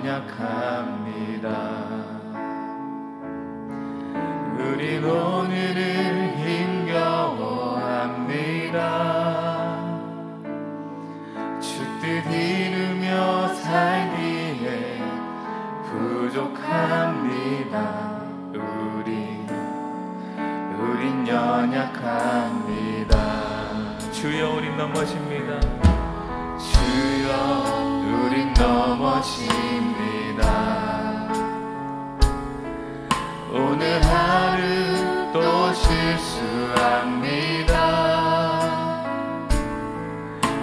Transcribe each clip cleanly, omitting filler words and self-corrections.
연약합니다. 우린 오늘을 힘겨워합니다. 주 뜻 이루며 살기에 부족합니다. 우린 연약합니다. 주여 우린 넘어집니다. 주여 우린 넘어집니다. 오늘 하루 또 실수합니다.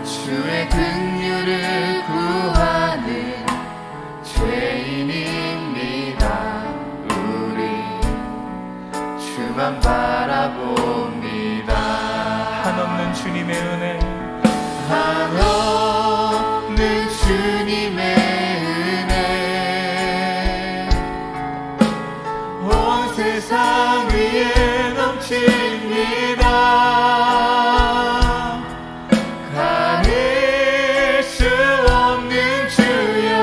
주의 긍휼을 구하는 죄인입니다. 우리 주만 바라봅니다. 한없는 주님의 은혜, 한없는 주님의 은혜 온 세상 위에 넘칩니다. 가릴 수 없는 주 영광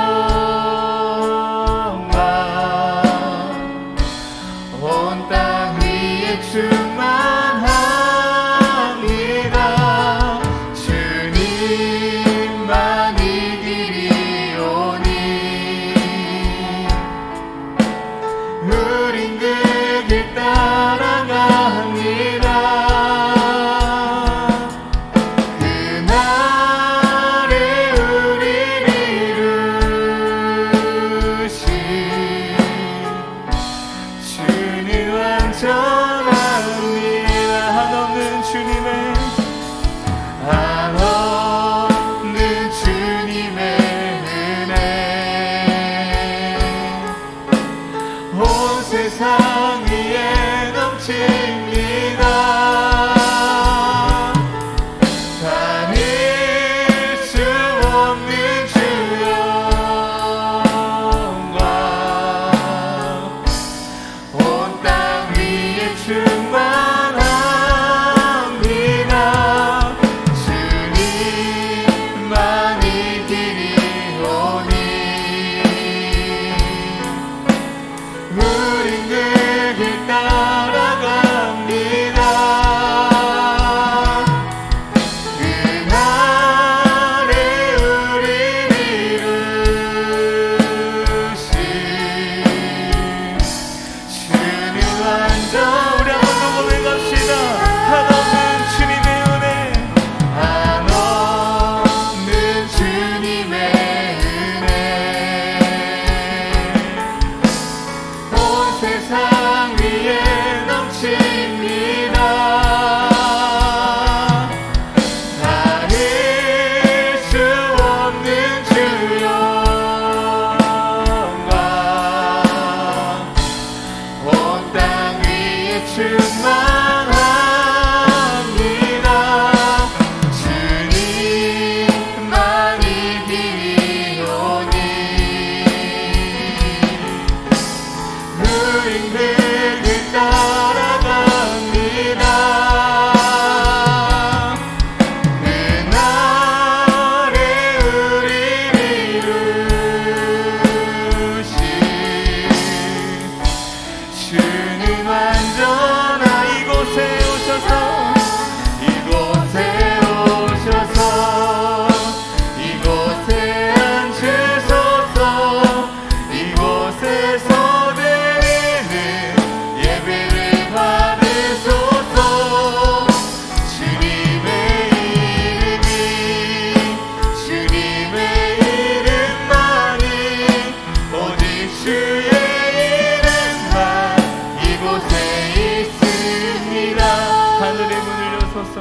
온 땅 위에 충만합니다. 주님만 이 길이 오니 우린 그 길 따라갑니다. 그날에 우릴 이루신 주는 완전합니다. 한없는 주님의 한없는 주님의 은혜 온 세상 위에 넘칩니다. 가릴 수 없는 주 영광 온 땅 위에 충만합니다. 주님만 이 길이 오니 우린 그 길 따라갑니다. 그날에 우릴 이루신 주는 완전 우리 한번 더 고백합시다. 한없는 주님의 은혜, 한없는 주님의 은혜 온 세상 위에 넘칩니다. 가릴 수 없는 주 영광 온 땅 위에 충만합니다. 주님만 이 길이 오니 우린 그 길 따라갑니다. 그날에 우릴 이루신 주는 완전한 이곳에 오셔서 이곳에 앉으소서. 이곳에서 드리는 예배를 받으소서. 주님의 이름만이 오직 주의 이름만 이곳에 있습니다. 하늘의 문을 여소서.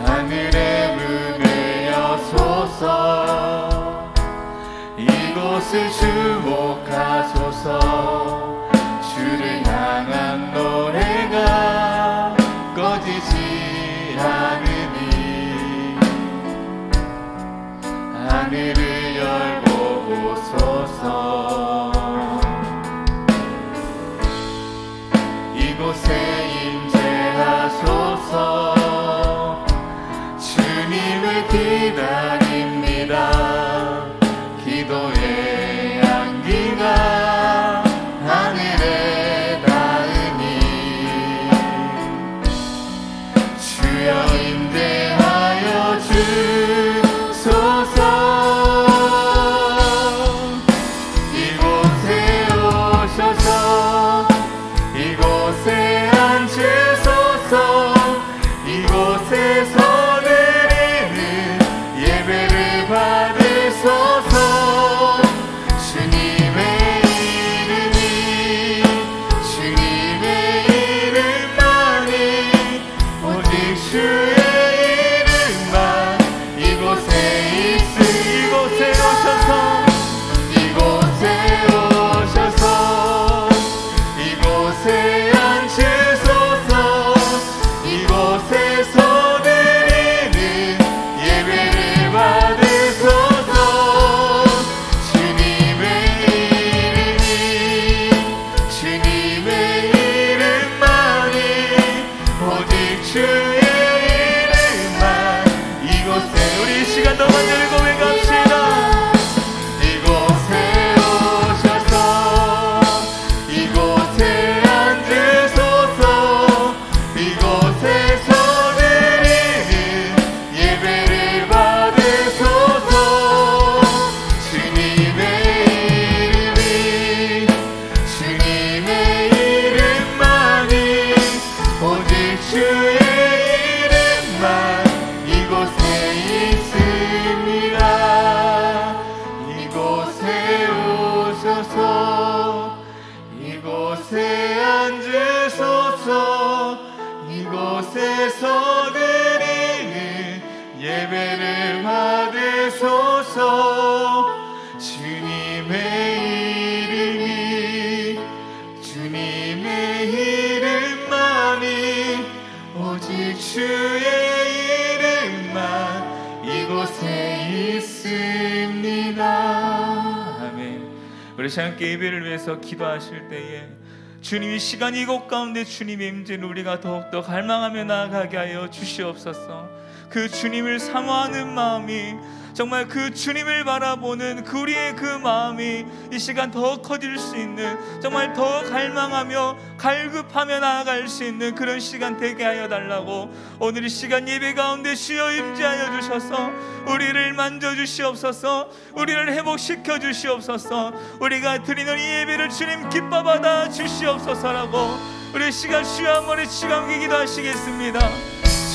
하늘의 문을 여소서. 이곳을 주목하소서. 주를 향한 노래가 꺼지지 않으니 하늘을 열고 오소서. 이곳에 임재하소서. 주님을 기다립니다. 예배를 받으소서. 주님의 이름이 주님의 이름만이 오직 주의 이름만 이곳에 있습니다. 아멘. 우리 함께 예배를 위해서 기도하실 때에 주님이 시간 이곳 가운데 주님의 임재를 우리가 더욱더 갈망하며 나아가게 하여 주시옵소서. 그 주님을 사모하는 마음이, 정말 그 주님을 바라보는 그 우리의 그 마음이 이 시간 더 커질 수 있는, 정말 더 갈망하며 갈급하며 나아갈 수 있는 그런 시간 되게 하여 달라고 오늘 이 시간 예배 가운데 주여 임재하여 주셔서 우리를 만져주시옵소서. 우리를 회복시켜 주시옵소서. 우리가 드리는 이 예배를 주님 기뻐 받아 주시옵소서라고 우리 시간 주여 한 번에 치감기 기도하시겠습니다.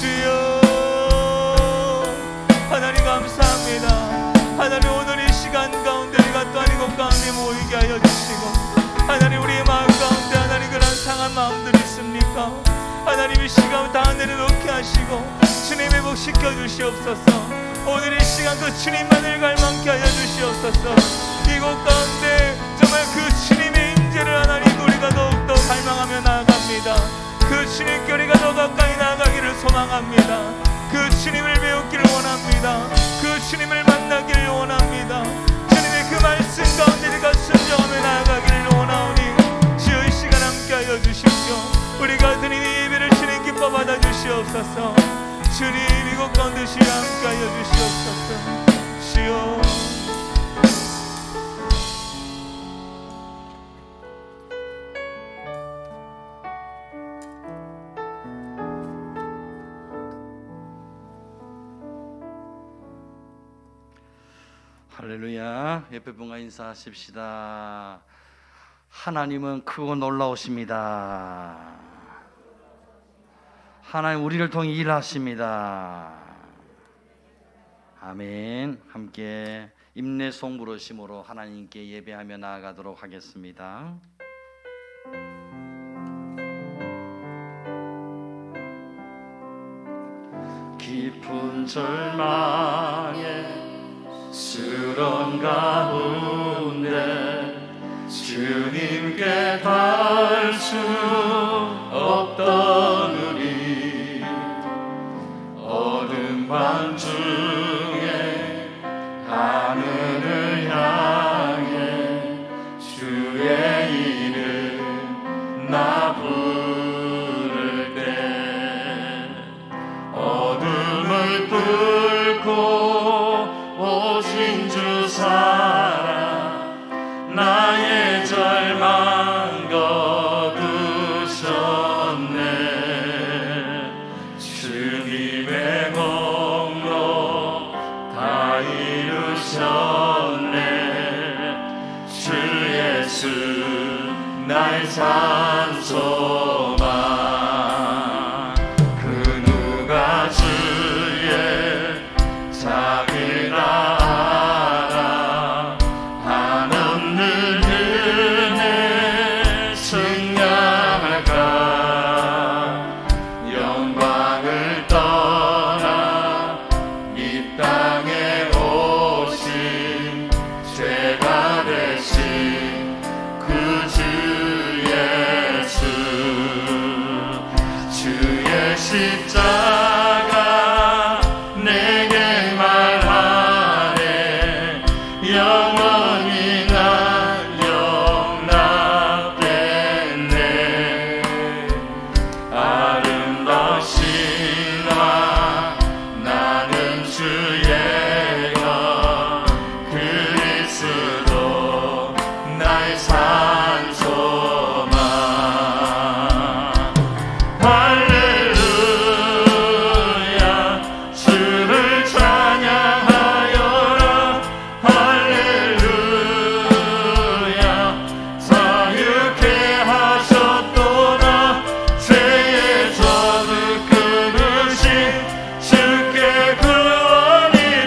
주여 하나님 감사합니다. 하나님 오늘 이 시간 가운데 우리가 또한 이곳 가운데 모이게 하여 주시고, 하나님 우리의 마음 가운데 하나님 그런 상한 마음들이 있습니까? 하나님 이 시간 다 내려놓게 하시고 주님 회복시켜 주시옵소서. 오늘 이 시간 그 주님만을 갈망케 하여 주시옵소서. 이곳 가운데 정말 그 주님의 임재를 하나님 우리가 더욱더 갈망하며 나아갑니다. 그 주님께 우리가 더 가까이 나아가기를 소망합니다. 그 주님을 배우기를 원합니다. 그 주님을 만나기를 원합니다. 주님의 그 말씀 가운데 우리가 순종하며 나아가기를 원하오니 주여 이 시간 함께하여 주십시오. 우리가 드리는 예배를 주님 기뻐 받아 주시옵소서. 주님 이곳 가운데 주여 함께하여 주시옵소서. 주여 할렐루야. 예배분과 인사하십시다. 하나님은 크고 놀라우십니다. 하나님 우리를 통해 일하십니다. 아멘. 함께 임내송 부르심으로 하나님께 예배하며 나아가도록 하겠습니다. 깊은 절망에 수렁 가운데 주님께 닿을 수 없던 우리, 어둠 밤중에 하늘을 향해 주의 이름 나 부를 때, 어둠을 뚫고 오신 주 살아 나의 절망 거두셨네. 주님의 공로 다 이루셨네. 주 예수 나의 산소망. 그 누가 주의 자비라 십자가 내게 말하네. 영원히 난 용납됐네. 아름다우신 나 나는 주의 것 그리스도 나의 산소망. 주께 구원이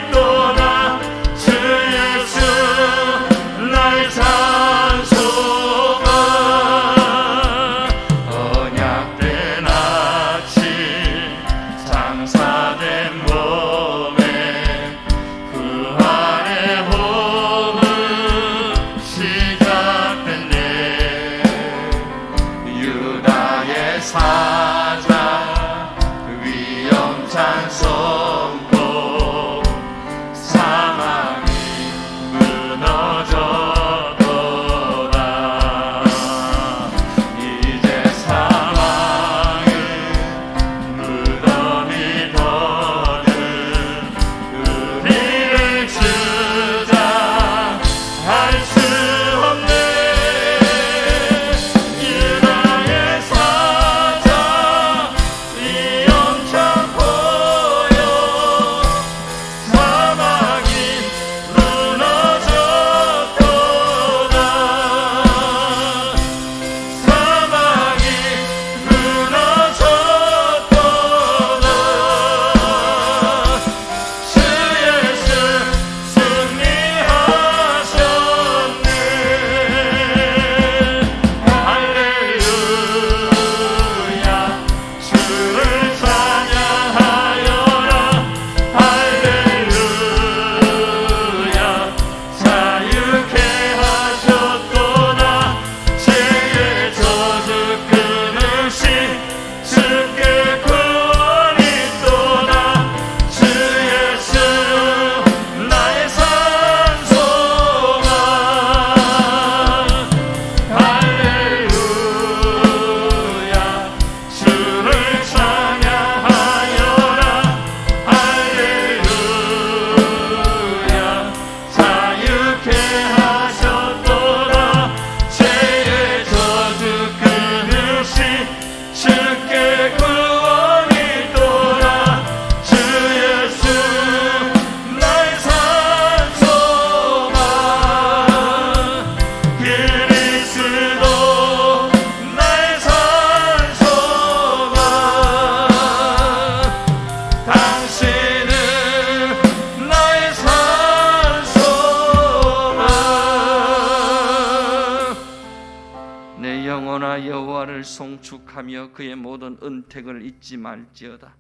영혼을 송축하며 그의 모든 은택을 잊지 말지어다.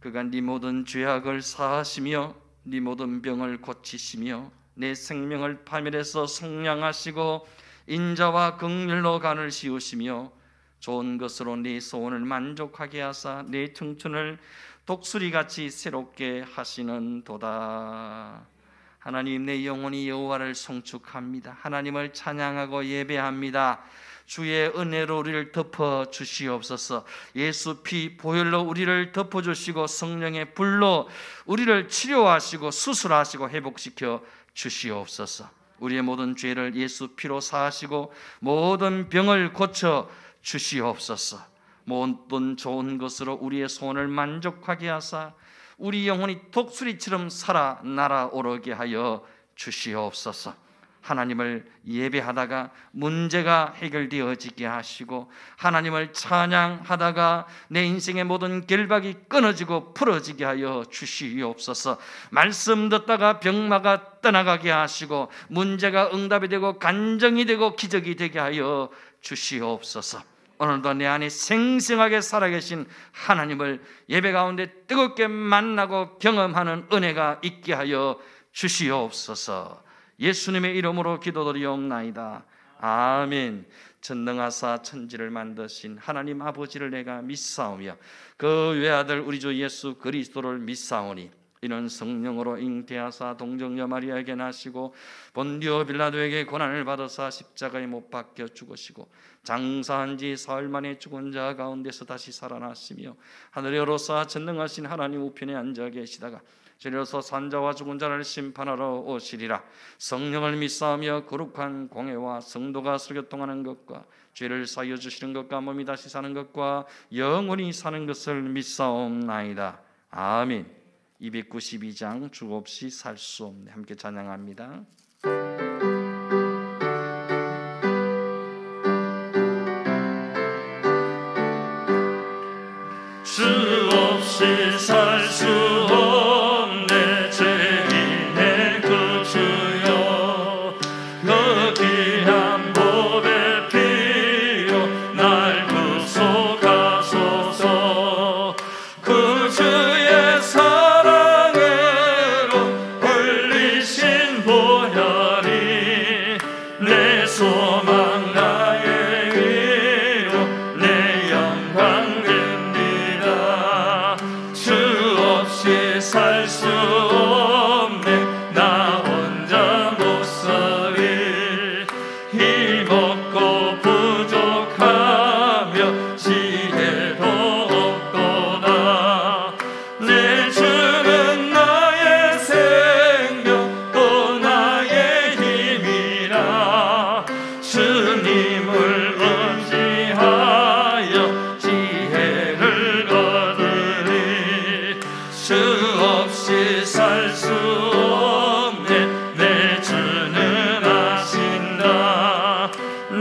그가 네 모든 죄악을 사하시며 네 모든 병을 고치시며 내 생명을 파멸해서 속량하시고 인자와 긍휼로 간을 씌우시며 좋은 것으로 네 소원을 만족하게 하사 내 청춘을 독수리같이 새롭게 하시는도다. 하나님, 내 영혼이 여호와를 송축합니다. 하나님을 찬양하고 예배합니다. 주의 은혜로 우리를 덮어 주시옵소서. 예수 피 보혈로 우리를 덮어 주시고 성령의 불로 우리를 치료하시고 수술하시고 회복시켜 주시옵소서. 우리의 모든 죄를 예수 피로 사하시고 모든 병을 고쳐 주시옵소서. 모든 좋은 것으로 우리의 소원을 만족하게 하사 우리 영혼이 독수리처럼 살아 날아오르게 하여 주시옵소서. 하나님을 예배하다가 문제가 해결되어지게 하시고 하나님을 찬양하다가 내 인생의 모든 결박이 끊어지고 풀어지게 하여 주시옵소서. 말씀 듣다가 병마가 떠나가게 하시고 문제가 응답이 되고 간정이 되고 기적이 되게 하여 주시옵소서. 오늘도 내 안에 생생하게 살아계신 하나님을 예배 가운데 뜨겁게 만나고 경험하는 은혜가 있게 하여 주시옵소서. 예수님의 이름으로 기도드리옵나이다. 아멘. 전능하사 천지를 만드신 하나님 아버지를 내가 믿사오며 그 외아들 우리 주 예수 그리스도를 믿사오니 이는 성령으로 잉태하사 동정녀 마리아에게 나시고 본디오 빌라도에게 고난을 받으사 십자가에 못 박혀 죽으시고 장사한 지 사흘 만에 죽은 자 가운데서 다시 살아나시며 하늘에 오르사 전능하신 하나님 우편에 앉아 계시다가 주려서 산자와 죽은 자를 심판하러 오시리라. 성령을 믿사오며 거룩한 공회와 성도가 설교통하는 것과 죄를 사하여 주시는 것과 몸이 다시 사는 것과 영원히 사는 것을 믿사옵나이다. 아멘. 292장 주 없이 살 수 없네. 함께 찬양합니다. 주 없이 살 수 없네. 죄인의 그 주여 그 귀한 보배 피로 날 구속하소서. 그 주의 사랑으로 흘리신 보혈이 내 소망 나의 위로 내 영광 살 수 없네. 나 혼자 못 살리 힘없고 부족하며 지혜도 없도다. 내 주는 나의 생명 또 나의 힘이라. 주님을 의지하여 지혜를 거두리. 주 없이 살 수 없네. 내 주는 아신다.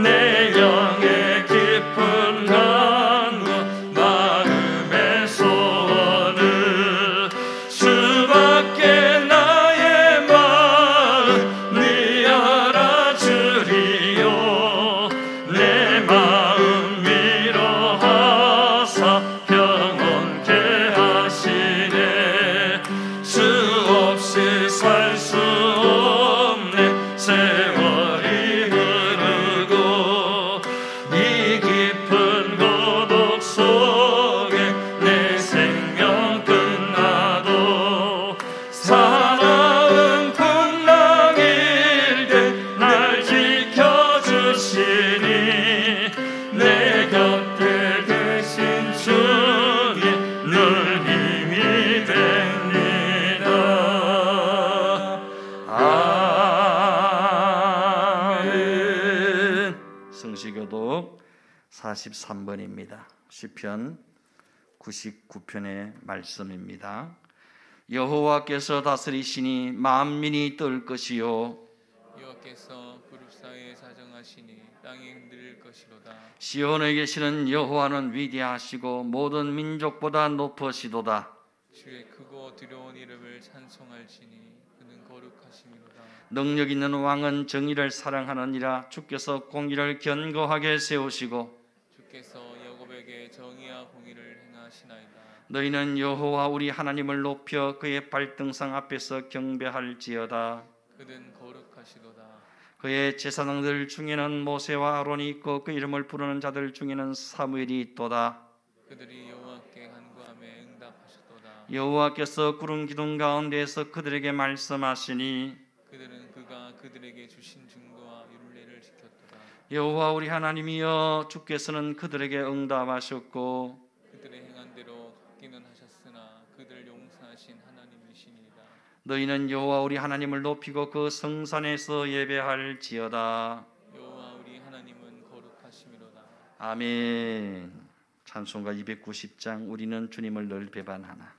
내 영의 깊은 간구 마음의 소원을 주밖에 나의 마음 네 알아주리요. 내 마음 위로하사 평온케 하시네. 주 없이 살 수 없네. 세월이 흐르고 이 깊은 고독 속에 내 생명 끝나도 사나운 풍랑일 때 날 지켜주시니 내 곁에 계신 주님 늘 힘이 됩니다. 아멘. 성시교독 43번입니다. 시편 99편의 말씀입니다. 여호와께서 다스리시니 만민이 떨 것이요 여호와께서 그룹 사이에 사정하시니 땅이 흔들릴 것이로다. 시온에 계시는 여호와는 위대하시고 모든 민족보다 높으시도다. 주의 크고 두려운 이름을 찬송할지니 그는 거룩하심이로다. 능력 있는 왕은 정의를 사랑하느니라. 주께서 공의를 견고하게 세우시고 주께서 야곱에게 정의와 공의를 행하시나이다. 너희는 여호와 우리 하나님을 높여 그의 발등상 앞에서 경배할지어다. 그는 거룩하시도다. 그의 제사장들 중에는 모세와 아론이 있고 그 이름을 부르는 자들 중에는 사무엘이 있도다. 그들이 여호와께 간구하며 응답하셨도다. 여호와께서 구름 기둥 가운데에서 그들에게 말씀하시니 그들은 그가 그들에게 주신 증거와 율례를 지켰도다. 여호와 우리 하나님이여 주께서는 그들에게 응답하셨고 그들의 행한 대로 갚기는 하셨으나 그들 용서하신 하나님이시니이다. 너희는 여호와 우리 하나님을 높이고 그 성산에서 예배할지어다. 여호와 우리 하나님은 거룩하심이로다. 아멘. 찬송가 290장 우리는 주님을 늘 배반하나.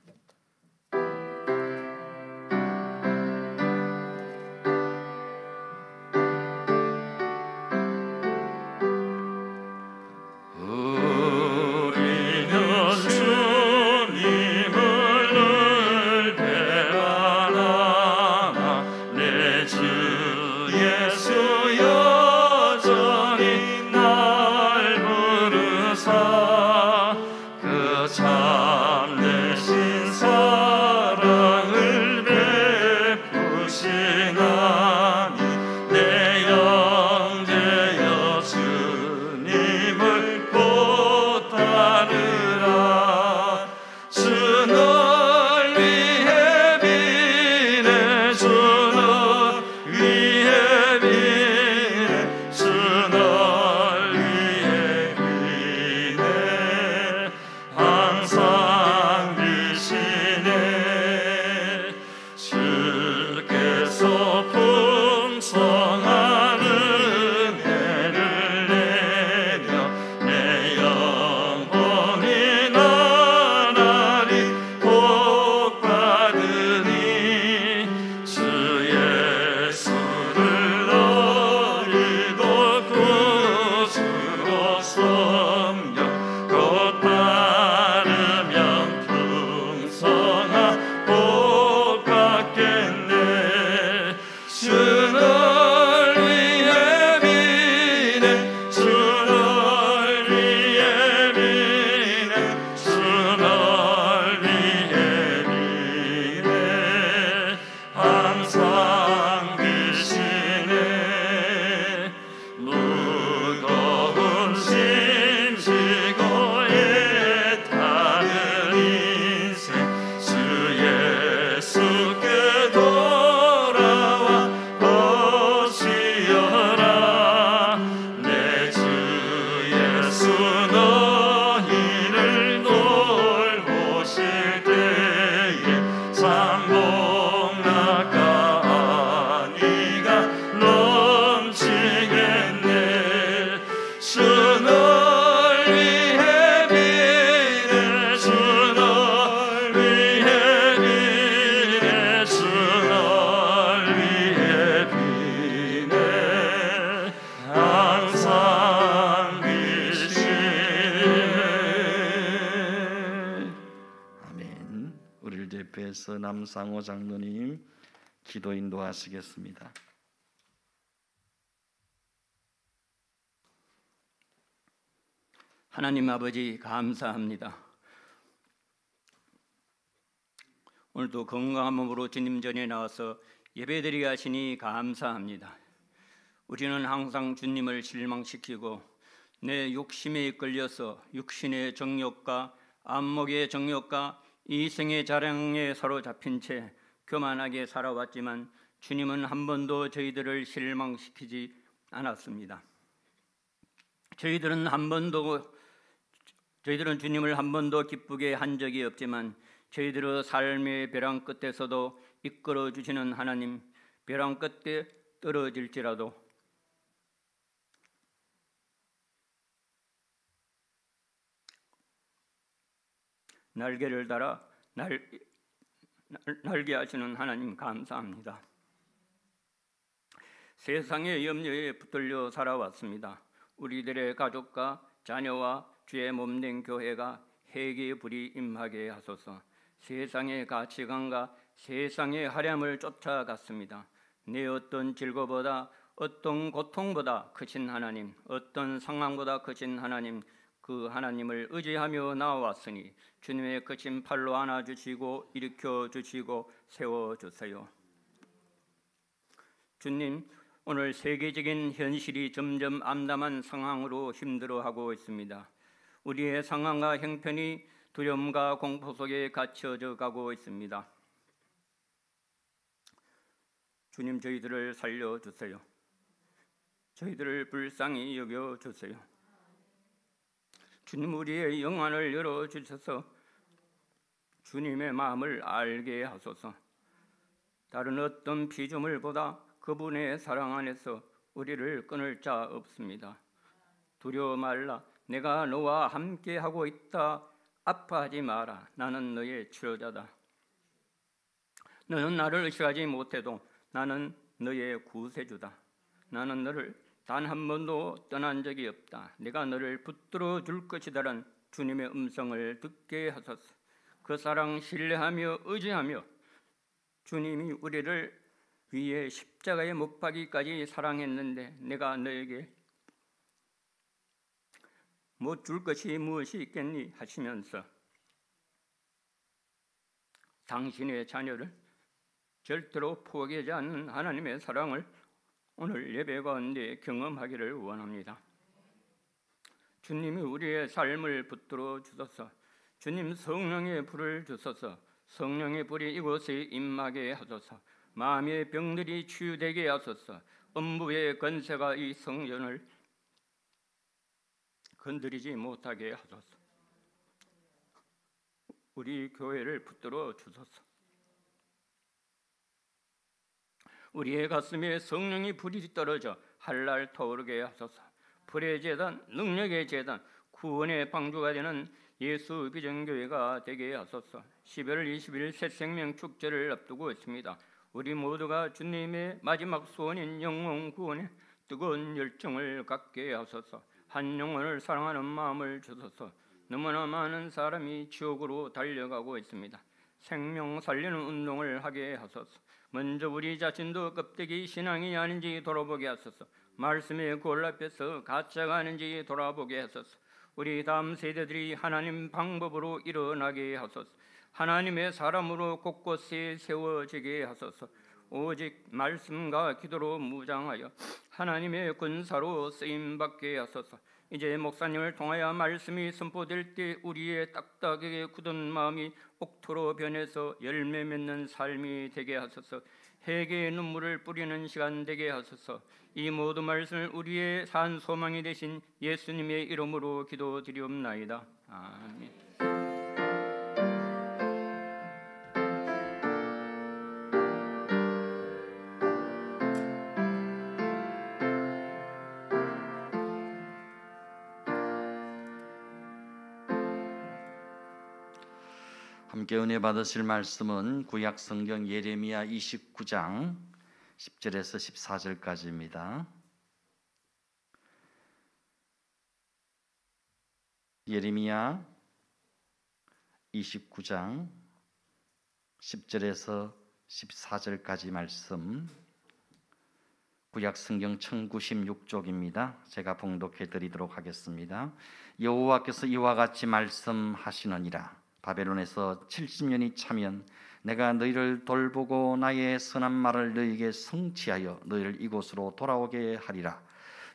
남상호 장로님 기도 인도하시겠습니다. 하나님 아버지 감사합니다. 오늘도 건강한 몸으로 주님 전에 나와서 예배드리게 하시니 감사합니다. 우리는 항상 주님을 실망시키고 내 욕심에 이끌려서 육신의 정욕과 안목의 정욕과 이생의 자랑에 사로잡힌 채 교만하게 살아왔지만 주님은 한 번도 저희들을 실망시키지 않았습니다. 저희들은 주님을 한 번도 기쁘게 한 적이 없지만 저희들의 삶의 벼랑 끝에서도 이끌어 주시는 하나님, 벼랑 끝에 떨어질지라도 날개를 달아 날게 하시는 하나님 감사합니다. 세상의 염려에 붙들려 살아왔습니다. 우리들의 가족과 자녀와 주의 몸된 교회가 회개의 불이 임하게 하소서. 세상의 가치관과 세상의 화려함을 쫓아갔습니다. 내 어떤 질거보다 어떤 고통보다 크신 하나님, 어떤 상황보다 크신 하나님, 그 하나님을 의지하며 나왔으니 주님의 거친 팔로 안아주시고 일으켜 주시고 세워주세요. 주님, 오늘 세계적인 현실이 점점 암담한 상황으로 힘들어하고 있습니다. 우리의 상황과 형편이 두려움과 공포 속에 갇혀져 가고 있습니다. 주님, 저희들을 살려주세요. 저희들을 불쌍히 여겨주세요. 주님, 우리의 영안을 열어주셔서 주님의 마음을 알게 하소서. 다른 어떤 피조물보다 그분의 사랑 안에서 우리를 끊을 자 없습니다. 두려워 말라. 내가 너와 함께하고 있다. 아파하지 마라. 나는 너의 치료자다. 너는 나를 의식하지 못해도 나는 너의 구세주다. 나는 너를 단 한 번도 떠난 적이 없다. 내가 너를 붙들어 줄 것이다라는 주님의 음성을 듣게 하소서. 그 사랑 신뢰하며 의지하며 주님이 우리를 위에 십자가에 못 박기까지 사랑했는데 내가 너에게 못 줄 것이 무엇이 있겠니 하시면서 당신의 자녀를 절대로 포기하지 않는 하나님의 사랑을 오늘 예배 가운데 경험하기를 원합니다. 주님이 우리의 삶을 붙들어 주소서. 주님, 성령의 불을 주소서. 성령의 불이 이곳에 임하게 하소서. 마음의 병들이 치유되게 하소서. 음부의 권세가 이 성전을 건드리지 못하게 하소서. 우리 교회를 붙들어 주소서. 우리의 가슴에 성령의 불이 떨어져 할랄 타오르게 하소서. 불의 제단, 능력의 제단, 구원의 방주가 되는 예수 비전교회가 되게 하소서. 12월 20일 새 생명 축제를 앞두고 있습니다. 우리 모두가 주님의 마지막 소원인 영혼 구원에 뜨거운 열정을 갖게 하소서. 한 영혼을 사랑하는 마음을 주소서. 너무나 많은 사람이 지옥으로 달려가고 있습니다. 생명 살리는 운동을 하게 하소서. 먼저 우리 자신도 껍데기 신앙이 아닌지 돌아보게 하소서. 말씀의 골 앞에서 가짜가 아닌지 돌아보게 하소서. 우리 다음 세대들이 하나님 방법으로 일어나게 하소서. 하나님의 사람으로 곳곳에 세워지게 하소서. 오직 말씀과 기도로 무장하여 하나님의 군사로 쓰임받게 하소서. 이제 목사님을 통하여 말씀이 선포될 때 우리의 딱딱하게 굳은 마음이 옥토로 변해서 열매 맺는 삶이 되게 하소서. 회개의 눈물을 뿌리는 시간 되게 하소서. 이 모든 말씀을 우리의 산 소망이 되신 예수님의 이름으로 기도드리옵나이다. 아멘. 함께 은혜 받으실 말씀은 구약 성경 예레미야 29장 10절에서 14절까지입니다. 예레미야 29장 10절에서 14절까지 말씀, 구약 성경 1096쪽입니다. 제가 봉독해 드리도록 하겠습니다. 여호와께서 이와 같이 말씀하시느니라. 바벨론에서 70년이 차면 내가 너희를 돌보고 나의 선한 말을 너희에게 성취하여 너희를 이곳으로 돌아오게 하리라.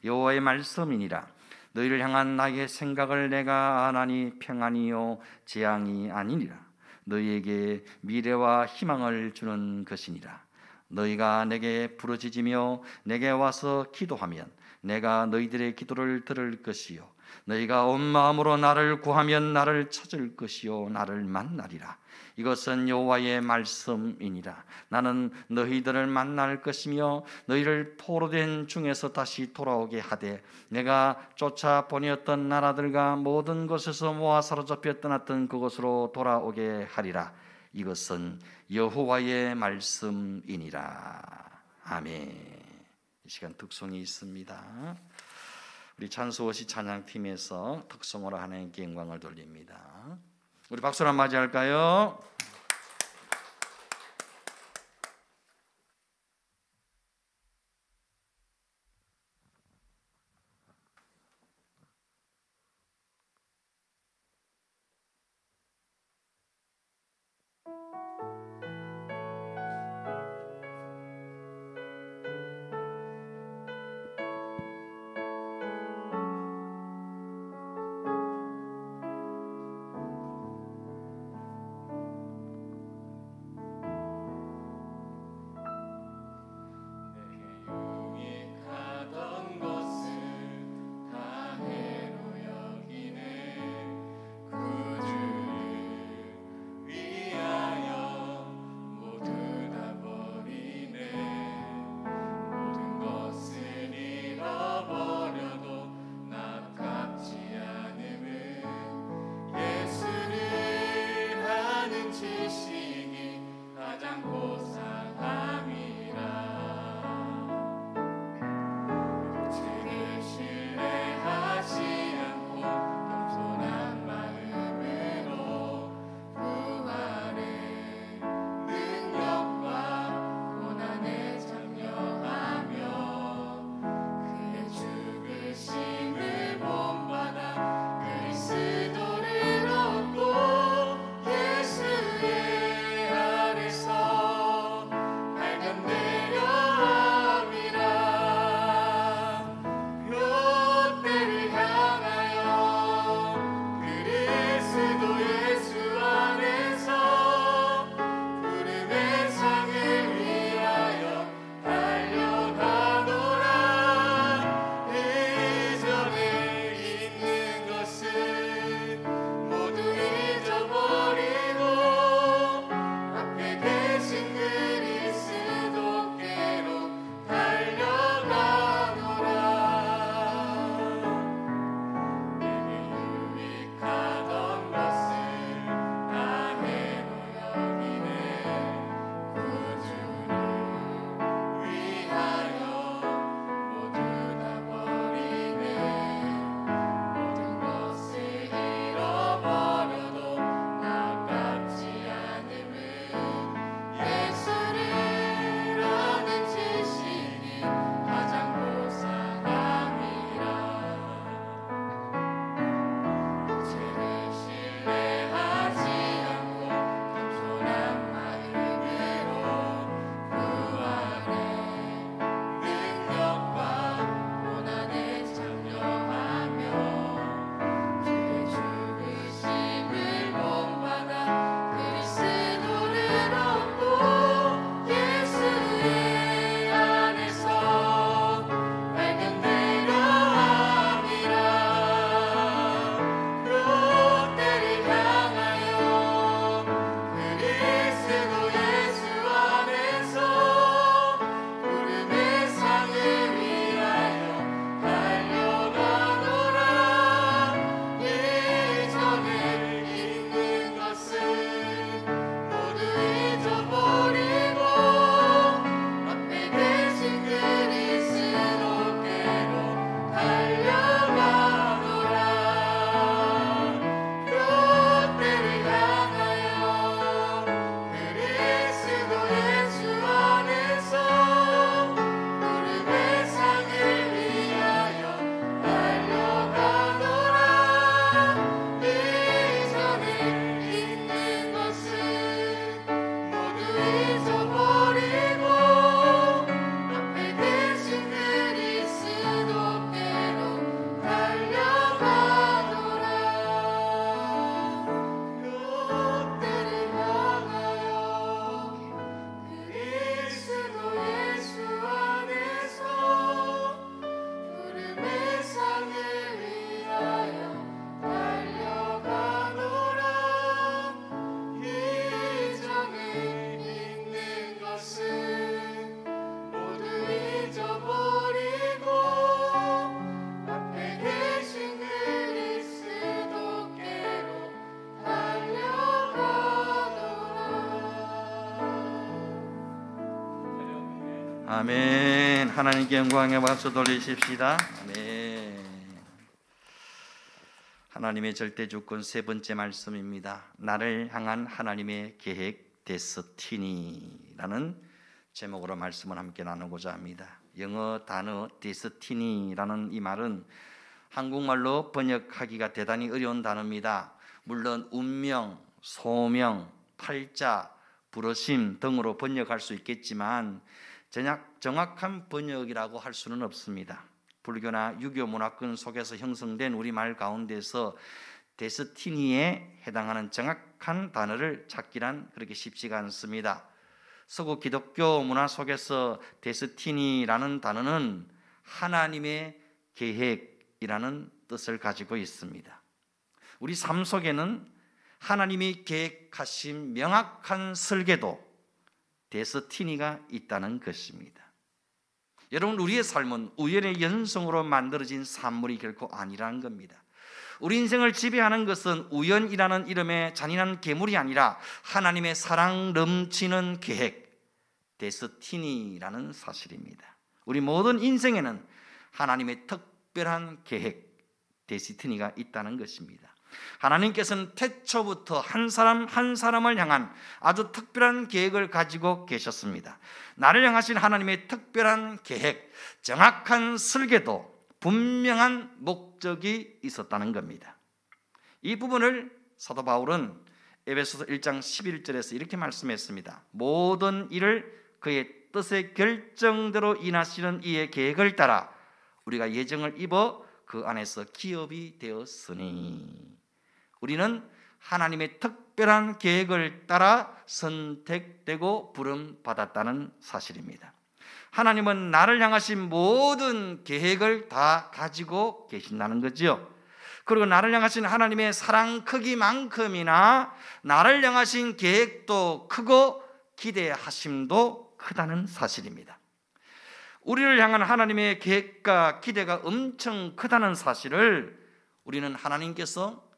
여호와의 말씀이니라. 너희를 향한 나의 생각을 내가 아나니 평안이요 재앙이 아니니라. 너희에게 미래와 희망을 주는 것이니라. 너희가 내게 부르짖으며 내게 와서 기도하면 내가 너희들의 기도를 들을 것이요 너희가 온 마음으로 나를 구하면 나를 찾을 것이요 나를 만나리라. 이것은 여호와의 말씀이니라. 나는 너희들을 만날 것이며 너희를 포로된 중에서 다시 돌아오게 하되 내가 쫓아 보내었던 나라들과 모든 곳에서 모아 사로잡혀 떠났던 그곳으로 돌아오게 하리라. 이것은 여호와의 말씀이니라. 아멘. 이 시간 특송이 있습니다. 우리 찬수호시 찬양팀에서 특송으로 하나님께 영광을 돌립니다. 우리 박수로 한번 맞이할까요? 아멘. 하나님께 영광의 박수 돌리십시다. 아멘. 하나님의 절대 주권 세 번째 말씀입니다. 나를 향한 하나님의 계획 데스티니라는 제목으로 말씀을 함께 나누고자 합니다. 영어 단어 데스티니라는 이 말은 한국말로 번역하기가 대단히 어려운 단어입니다. 물론 운명, 소명, 팔자, 부르심 등으로 번역할 수 있겠지만 정확한 번역이라고 할 수는 없습니다. 불교나 유교 문화권 속에서 형성된 우리말 가운데서 데스티니에 해당하는 정확한 단어를 찾기란 그렇게 쉽지가 않습니다. 서구 기독교 문화 속에서 데스티니라는 단어는 하나님의 계획이라는 뜻을 가지고 있습니다. 우리 삶 속에는 하나님이 계획하신 명확한 설계도 데스티니가 있다는 것입니다. 여러분, 우리의 삶은 우연의 연성으로 만들어진 산물이 결코 아니라는 겁니다. 우리 인생을 지배하는 것은 우연이라는 이름의 잔인한 괴물이 아니라 하나님의 사랑 넘치는 계획, 데스티니라는 사실입니다. 우리 모든 인생에는 하나님의 특별한 계획, 데스티니가 있다는 것입니다. 하나님께서는 태초부터 한 사람 한 사람을 향한 아주 특별한 계획을 가지고 계셨습니다. 나를 향하신 하나님의 특별한 계획, 정확한 설계도, 분명한 목적이 있었다는 겁니다. 이 부분을 사도 바울은 에베소서 1장 11절에서 이렇게 말씀했습니다. 모든 일을 그의 뜻의 결정대로 인하시는 이의 계획을 따라 우리가 예정을 입어 그 안에서 기업이 되었으니, 우리는 하나님의 특별한 계획을 따라 선택되고 부름받았다는 사실입니다. 하나님은 나를 향하신 모든 계획을 다 가지고 계신다는 거죠. 그리고 나를 향하신 하나님의 사랑 크기만큼이나 나를 향하신 계획도 크고 기대하심도 크다는 사실입니다. 우리를 향한 하나님의 계획과 기대가 엄청 크다는 사실을 우리는 하나님께서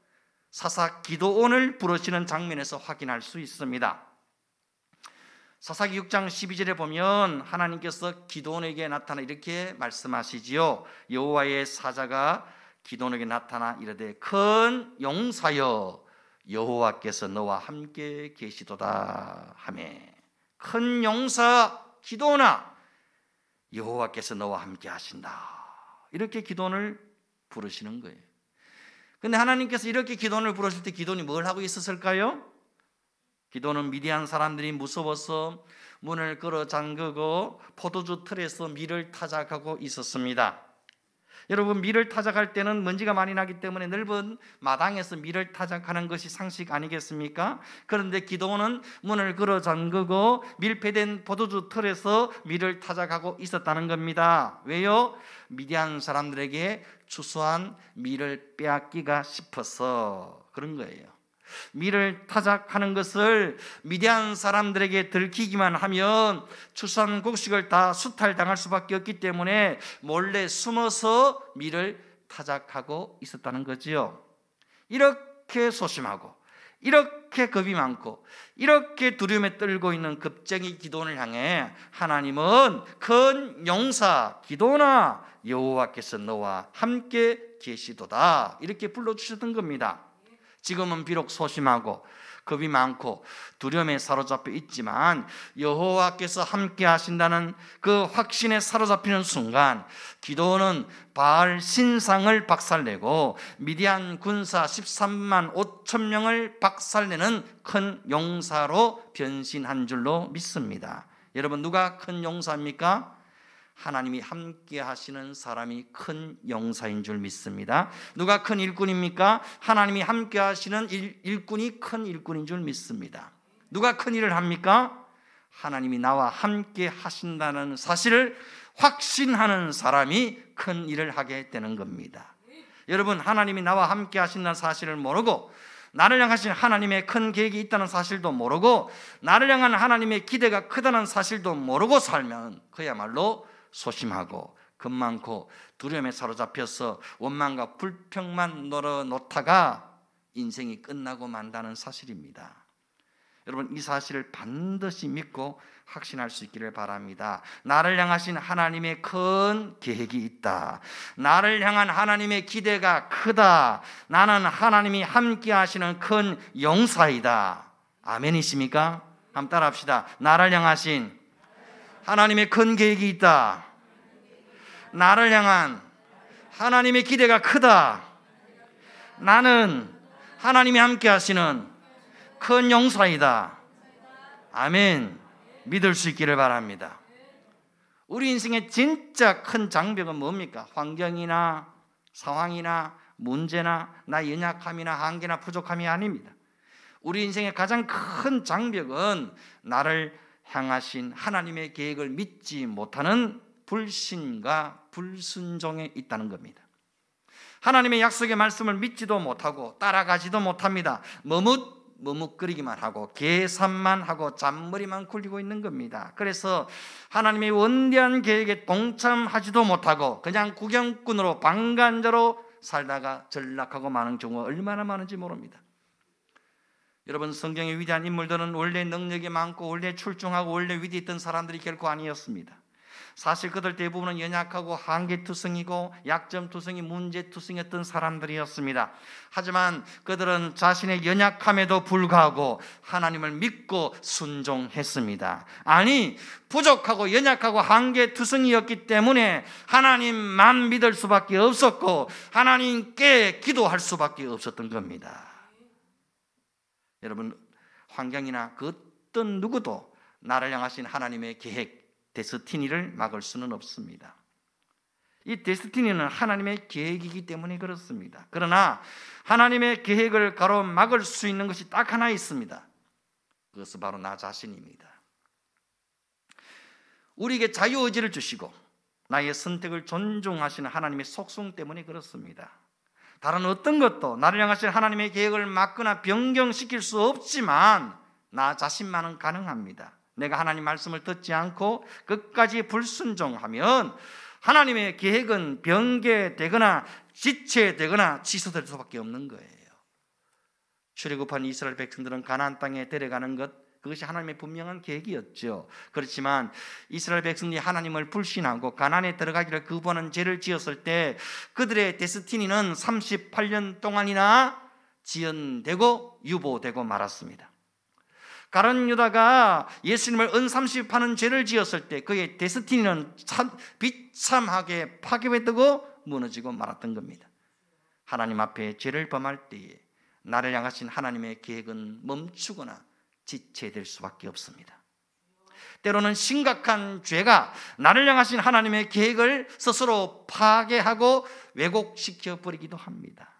사사 기도원을 부르시는 장면에서 확인할 수 있습니다. 사사기 6장 12절에 보면 하나님께서 기도원에게 나타나 이렇게 말씀하시지요. 여호와의 사자가 기도원에게 나타나 이르되 큰 용사여 여호와께서 너와 함께 계시도다 하매, 큰 용사 기도원아 여호와께서 너와 함께 하신다, 이렇게 기도원을 부르시는 거예요. 근데 하나님께서 이렇게 기도원을 부르실 때 기도원이 뭘 하고 있었을까요? 기도원은 미디안 사람들이 무서워서 문을 걸어 잠그고 포도주 틀에서 밀을 타작하고 있었습니다. 여러분, 밀을 타작할 때는 먼지가 많이 나기 때문에 넓은 마당에서 밀을 타작하는 것이 상식 아니겠습니까? 그런데 기도원은 문을 걸어 잠그고 밀폐된 포도주 틀에서 밀을 타작하고 있었다는 겁니다. 왜요? 미디안 사람들에게 추수한 밀을 빼앗기가 싶어서 그런 거예요. 밀을 타작하는 것을 미디안 사람들에게 들키기만 하면 추수한 곡식을 다 수탈당할 수밖에 없기 때문에 몰래 숨어서 밀을 타작하고 있었다는 거지요. 이렇게 소심하고 이렇게 겁이 많고 이렇게 두려움에 떨고 있는 겁쟁이 기도원을 향해 하나님은 큰 용사 기도원아 여호와께서 너와 함께 계시도다, 이렇게 불러주셨던 겁니다. 지금은 비록 소심하고 겁이 많고 두려움에 사로잡혀 있지만 여호와께서 함께 하신다는 그 확신에 사로잡히는 순간 기도원은 바알 신상을 박살내고 미디안 군사 13만 5천 명을 박살내는 큰 용사로 변신한 줄로 믿습니다. 여러분, 누가 큰 용사입니까? 하나님이 함께 하시는 사람이 큰 용사인 줄 믿습니다. 누가 큰 일꾼입니까? 하나님이 함께 하시는 일꾼이 큰 일꾼인 줄 믿습니다. 누가 큰 일을 합니까? 하나님이 나와 함께 하신다는 사실을 확신하는 사람이 큰 일을 하게 되는 겁니다. 여러분, 하나님이 나와 함께 하신다는 사실을 모르고 나를 향하신 하나님의 큰 계획이 있다는 사실도 모르고 나를 향한 하나님의 기대가 크다는 사실도 모르고 살면 그야말로 소심하고 겁 많고 두려움에 사로잡혀서 원망과 불평만 널어놓다가 인생이 끝나고 만다는 사실입니다. 여러분 이 사실을 반드시 믿고 확신할 수 있기를 바랍니다. 나를 향하신 하나님의 큰 계획이 있다. 나를 향한 하나님의 기대가 크다. 나는 하나님이 함께 하시는 큰 용사이다. 아멘이십니까? 한번 따라합시다. 나를 향하신 하나님의 큰 계획이 있다. 나를 향한 하나님의 기대가 크다. 나는 하나님이 함께 하시는 큰 용사이다. 아멘. 믿을 수 있기를 바랍니다. 우리 인생의 진짜 큰 장벽은 뭡니까? 환경이나 상황이나 문제나 나의 연약함이나 한계나 부족함이 아닙니다. 우리 인생의 가장 큰 장벽은 나를 향하신 하나님의 계획을 믿지 못하는 불신과 불순종에 있다는 겁니다. 하나님의 약속의 말씀을 믿지도 못하고 따라가지도 못합니다. 머뭇거리기만 하고 계산만 하고 잔머리만 굴리고 있는 겁니다. 그래서 하나님의 원대한 계획에 동참하지도 못하고 그냥 구경꾼으로 방관자로 살다가 전락하고 마는 경우가 얼마나 많은지 모릅니다. 여러분 성경의 위대한 인물들은 원래 능력이 많고 원래 출중하고 원래 위대했던 있던 사람들이 결코 아니었습니다. 사실 그들 대부분은 연약하고 한계투성이고 약점투성이 문제투성이었던 사람들이었습니다. 하지만 그들은 자신의 연약함에도 불구하고 하나님을 믿고 순종했습니다. 아니 부족하고 연약하고 한계투성이었기 때문에 하나님만 믿을 수밖에 없었고 하나님께 기도할 수밖에 없었던 겁니다. 여러분 환경이나 그 어떤 누구도 나를 향하신 하나님의 계획 데스티니를 막을 수는 없습니다. 이 데스티니는 하나님의 계획이기 때문에 그렇습니다. 그러나 하나님의 계획을 가로막을 수 있는 것이 딱 하나 있습니다. 그것은 바로 나 자신입니다. 우리에게 자유의지를 주시고 나의 선택을 존중하시는 하나님의 속성 때문에 그렇습니다. 다른 어떤 것도 나를 향하신 하나님의 계획을 막거나 변경시킬 수 없지만 나 자신만은 가능합니다. 내가 하나님 말씀을 듣지 않고 끝까지 불순종하면 하나님의 계획은 변개되거나 지체되거나 취소될 수밖에 없는 거예요. 출애굽한 이스라엘 백성들은 가나안 땅에 데려가는 것, 그것이 하나님의 분명한 계획이었죠. 그렇지만 이스라엘 백성들이 하나님을 불신하고 가나안에 들어가기를 거부하는 죄를 지었을 때 그들의 데스티니는 38년 동안이나 지연되고 유보되고 말았습니다. 가룟 유다가 예수님을 은삼십하는 죄를 지었을 때 그의 데스티니는 비참하게 파괴되고 무너지고 말았던 겁니다. 하나님 앞에 죄를 범할 때에 나를 향하신 하나님의 계획은 멈추거나 지체될 수밖에 없습니다. 때로는 심각한 죄가 나를 향하신 하나님의 계획을 스스로 파괴하고 왜곡시켜 버리기도 합니다.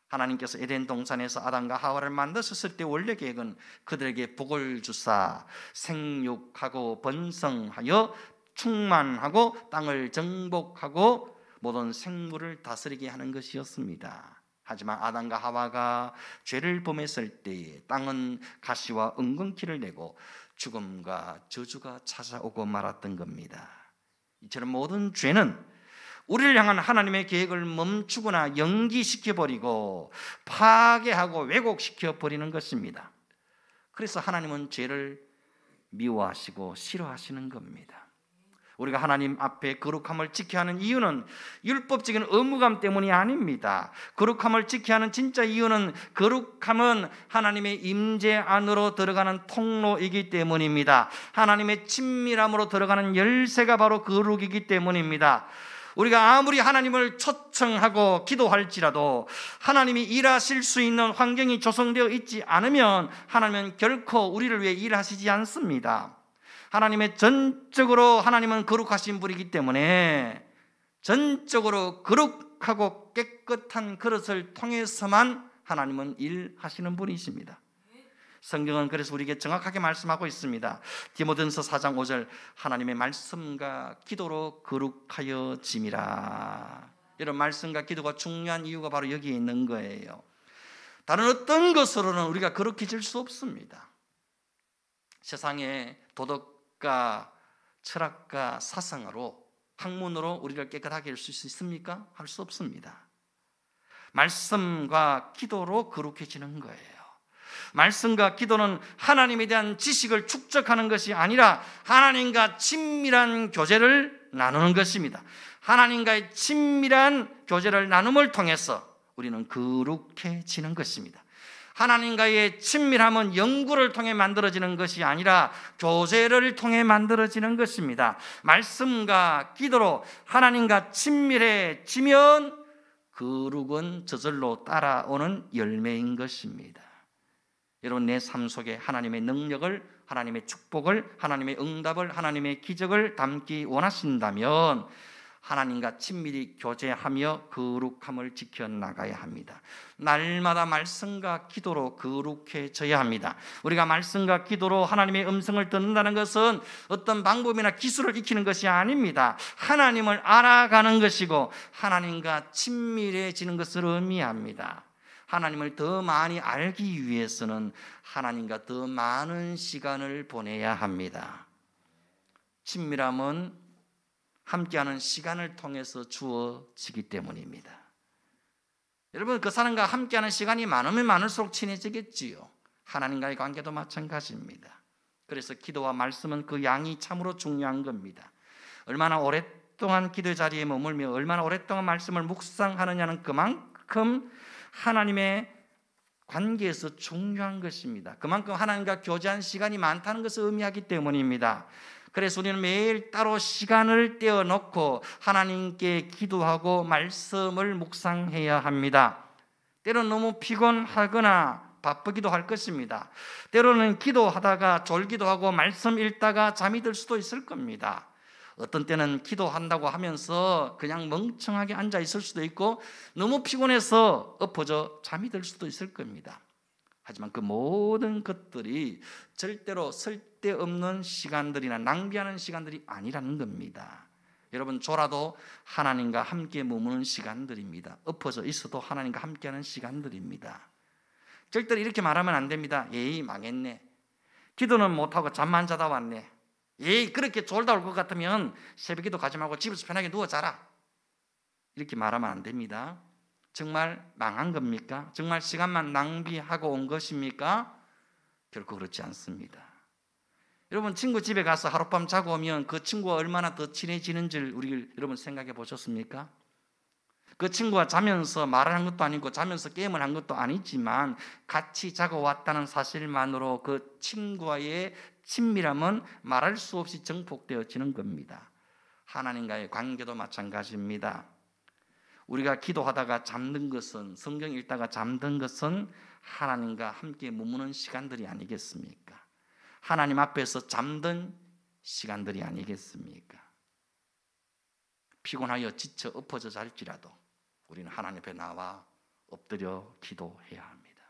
하나님께서 에덴 동산에서 아담과 하와를 만드셨을 때 원래 계획은 그들에게 복을 주사 생육하고 번성하여 충만하고 땅을 정복하고 모든 생물을 다스리게 하는 것이었습니다. 하지만 아담과 하와가 죄를 범했을 때에 땅은 가시와 엉겅퀴를 내고 죽음과 저주가 찾아오고 말았던 겁니다. 이처럼 모든 죄는 우리를 향한 하나님의 계획을 멈추거나 연기시켜버리고 파괴하고 왜곡시켜버리는 것입니다. 그래서 하나님은 죄를 미워하시고 싫어하시는 겁니다. 우리가 하나님 앞에 거룩함을 지켜야 하는 이유는 율법적인 의무감 때문이 아닙니다. 거룩함을 지켜야 하는 진짜 이유는 거룩함은 하나님의 임재 안으로 들어가는 통로이기 때문입니다. 하나님의 친밀함으로 들어가는 열쇠가 바로 거룩이기 때문입니다. 우리가 아무리 하나님을 초청하고 기도할지라도 하나님이 일하실 수 있는 환경이 조성되어 있지 않으면 하나님은 결코 우리를 위해 일하시지 않습니다. 하나님의 전적으로 하나님은 거룩하신 분이기 때문에 전적으로 거룩하고 깨끗한 그릇을 통해서만 하나님은 일하시는 분이십니다. 성경은 그래서 우리에게 정확하게 말씀하고 있습니다. 디모데전서 4장 5절 하나님의 말씀과 기도로 거룩하여 짐이라. 이런 말씀과 기도가 중요한 이유가 바로 여기에 있는 거예요. 다른 어떤 것으로는 우리가 거룩해질 수 없습니다. 세상의 도덕과 철학과 사상으로 학문으로 우리를 깨끗하게 할 수 있습니까? 할 수 없습니다. 말씀과 기도로 거룩해지는 거예요. 말씀과 기도는 하나님에 대한 지식을 축적하는 것이 아니라 하나님과 친밀한 교제를 나누는 것입니다. 하나님과의 친밀한 교제를 나눔을 통해서 우리는 거룩해지는 것입니다. 하나님과의 친밀함은 연구를 통해 만들어지는 것이 아니라 교제를 통해 만들어지는 것입니다. 말씀과 기도로 하나님과 친밀해지면 거룩은 저절로 따라오는 열매인 것입니다. 여러분, 내 삶 속에 하나님의 능력을, 하나님의 축복을, 하나님의 응답을, 하나님의 기적을 담기 원하신다면 하나님과 친밀히 교제하며 거룩함을 지켜나가야 합니다. 날마다 말씀과 기도로 거룩해져야 합니다. 우리가 말씀과 기도로 하나님의 음성을 듣는다는 것은 어떤 방법이나 기술을 익히는 것이 아닙니다. 하나님을 알아가는 것이고 하나님과 친밀해지는 것을 의미합니다. 하나님을 더 많이 알기 위해서는 하나님과 더 많은 시간을 보내야 합니다. 친밀함은 함께하는 시간을 통해서 주어지기 때문입니다. 여러분, 그 사람과 함께하는 시간이 많으면 많을수록 친해지겠지요. 하나님과의 관계도 마찬가지입니다. 그래서 기도와 말씀은 그 양이 참으로 중요한 겁니다. 얼마나 오랫동안 기도의 자리에 머물며 얼마나 오랫동안 말씀을 묵상하느냐는 그만큼 하나님의 관계에서 중요한 것입니다. 그만큼 하나님과 교제한 시간이 많다는 것을 의미하기 때문입니다. 그래서 우리는 매일 따로 시간을 떼어놓고 하나님께 기도하고 말씀을 묵상해야 합니다. 때로는 너무 피곤하거나 바쁘기도 할 것입니다. 때로는 기도하다가 졸기도 하고 말씀 읽다가 잠이 들 수도 있을 겁니다. 어떤 때는 기도한다고 하면서 그냥 멍청하게 앉아 있을 수도 있고 너무 피곤해서 엎어져 잠이 들 수도 있을 겁니다. 하지만 그 모든 것들이 절대로 쓸데없는 시간들이나 낭비하는 시간들이 아니라는 겁니다. 여러분, 졸아도 하나님과 함께 머무는 시간들입니다. 엎어져 있어도 하나님과 함께하는 시간들입니다. 절대로 이렇게 말하면 안 됩니다. 에이, 망했네. 기도는 못하고 잠만 자다 왔네. 에이, 그렇게 졸다 올 것 같으면 새벽기도 가지 말고 집에서 편하게 누워 자라. 이렇게 말하면 안 됩니다. 정말 망한 겁니까? 정말 시간만 낭비하고 온 것입니까? 결코 그렇지 않습니다. 여러분, 친구 집에 가서 하룻밤 자고 오면 그 친구와 얼마나 더 친해지는지를 여러분 생각해 보셨습니까? 그 친구와 자면서 말을 한 것도 아니고 자면서 게임을 한 것도 아니지만 같이 자고 왔다는 사실만으로 그 친구와의 친밀함은 말할 수 없이 증폭되어지는 겁니다. 하나님과의 관계도 마찬가지입니다. 우리가 기도하다가 잠든 것은, 성경 읽다가 잠든 것은 하나님과 함께 머무는 시간들이 아니겠습니까? 하나님 앞에서 잠든 시간들이 아니겠습니까? 피곤하여 지쳐 엎어져 잘지라도 우리는 하나님 앞에 나와 엎드려 기도해야 합니다.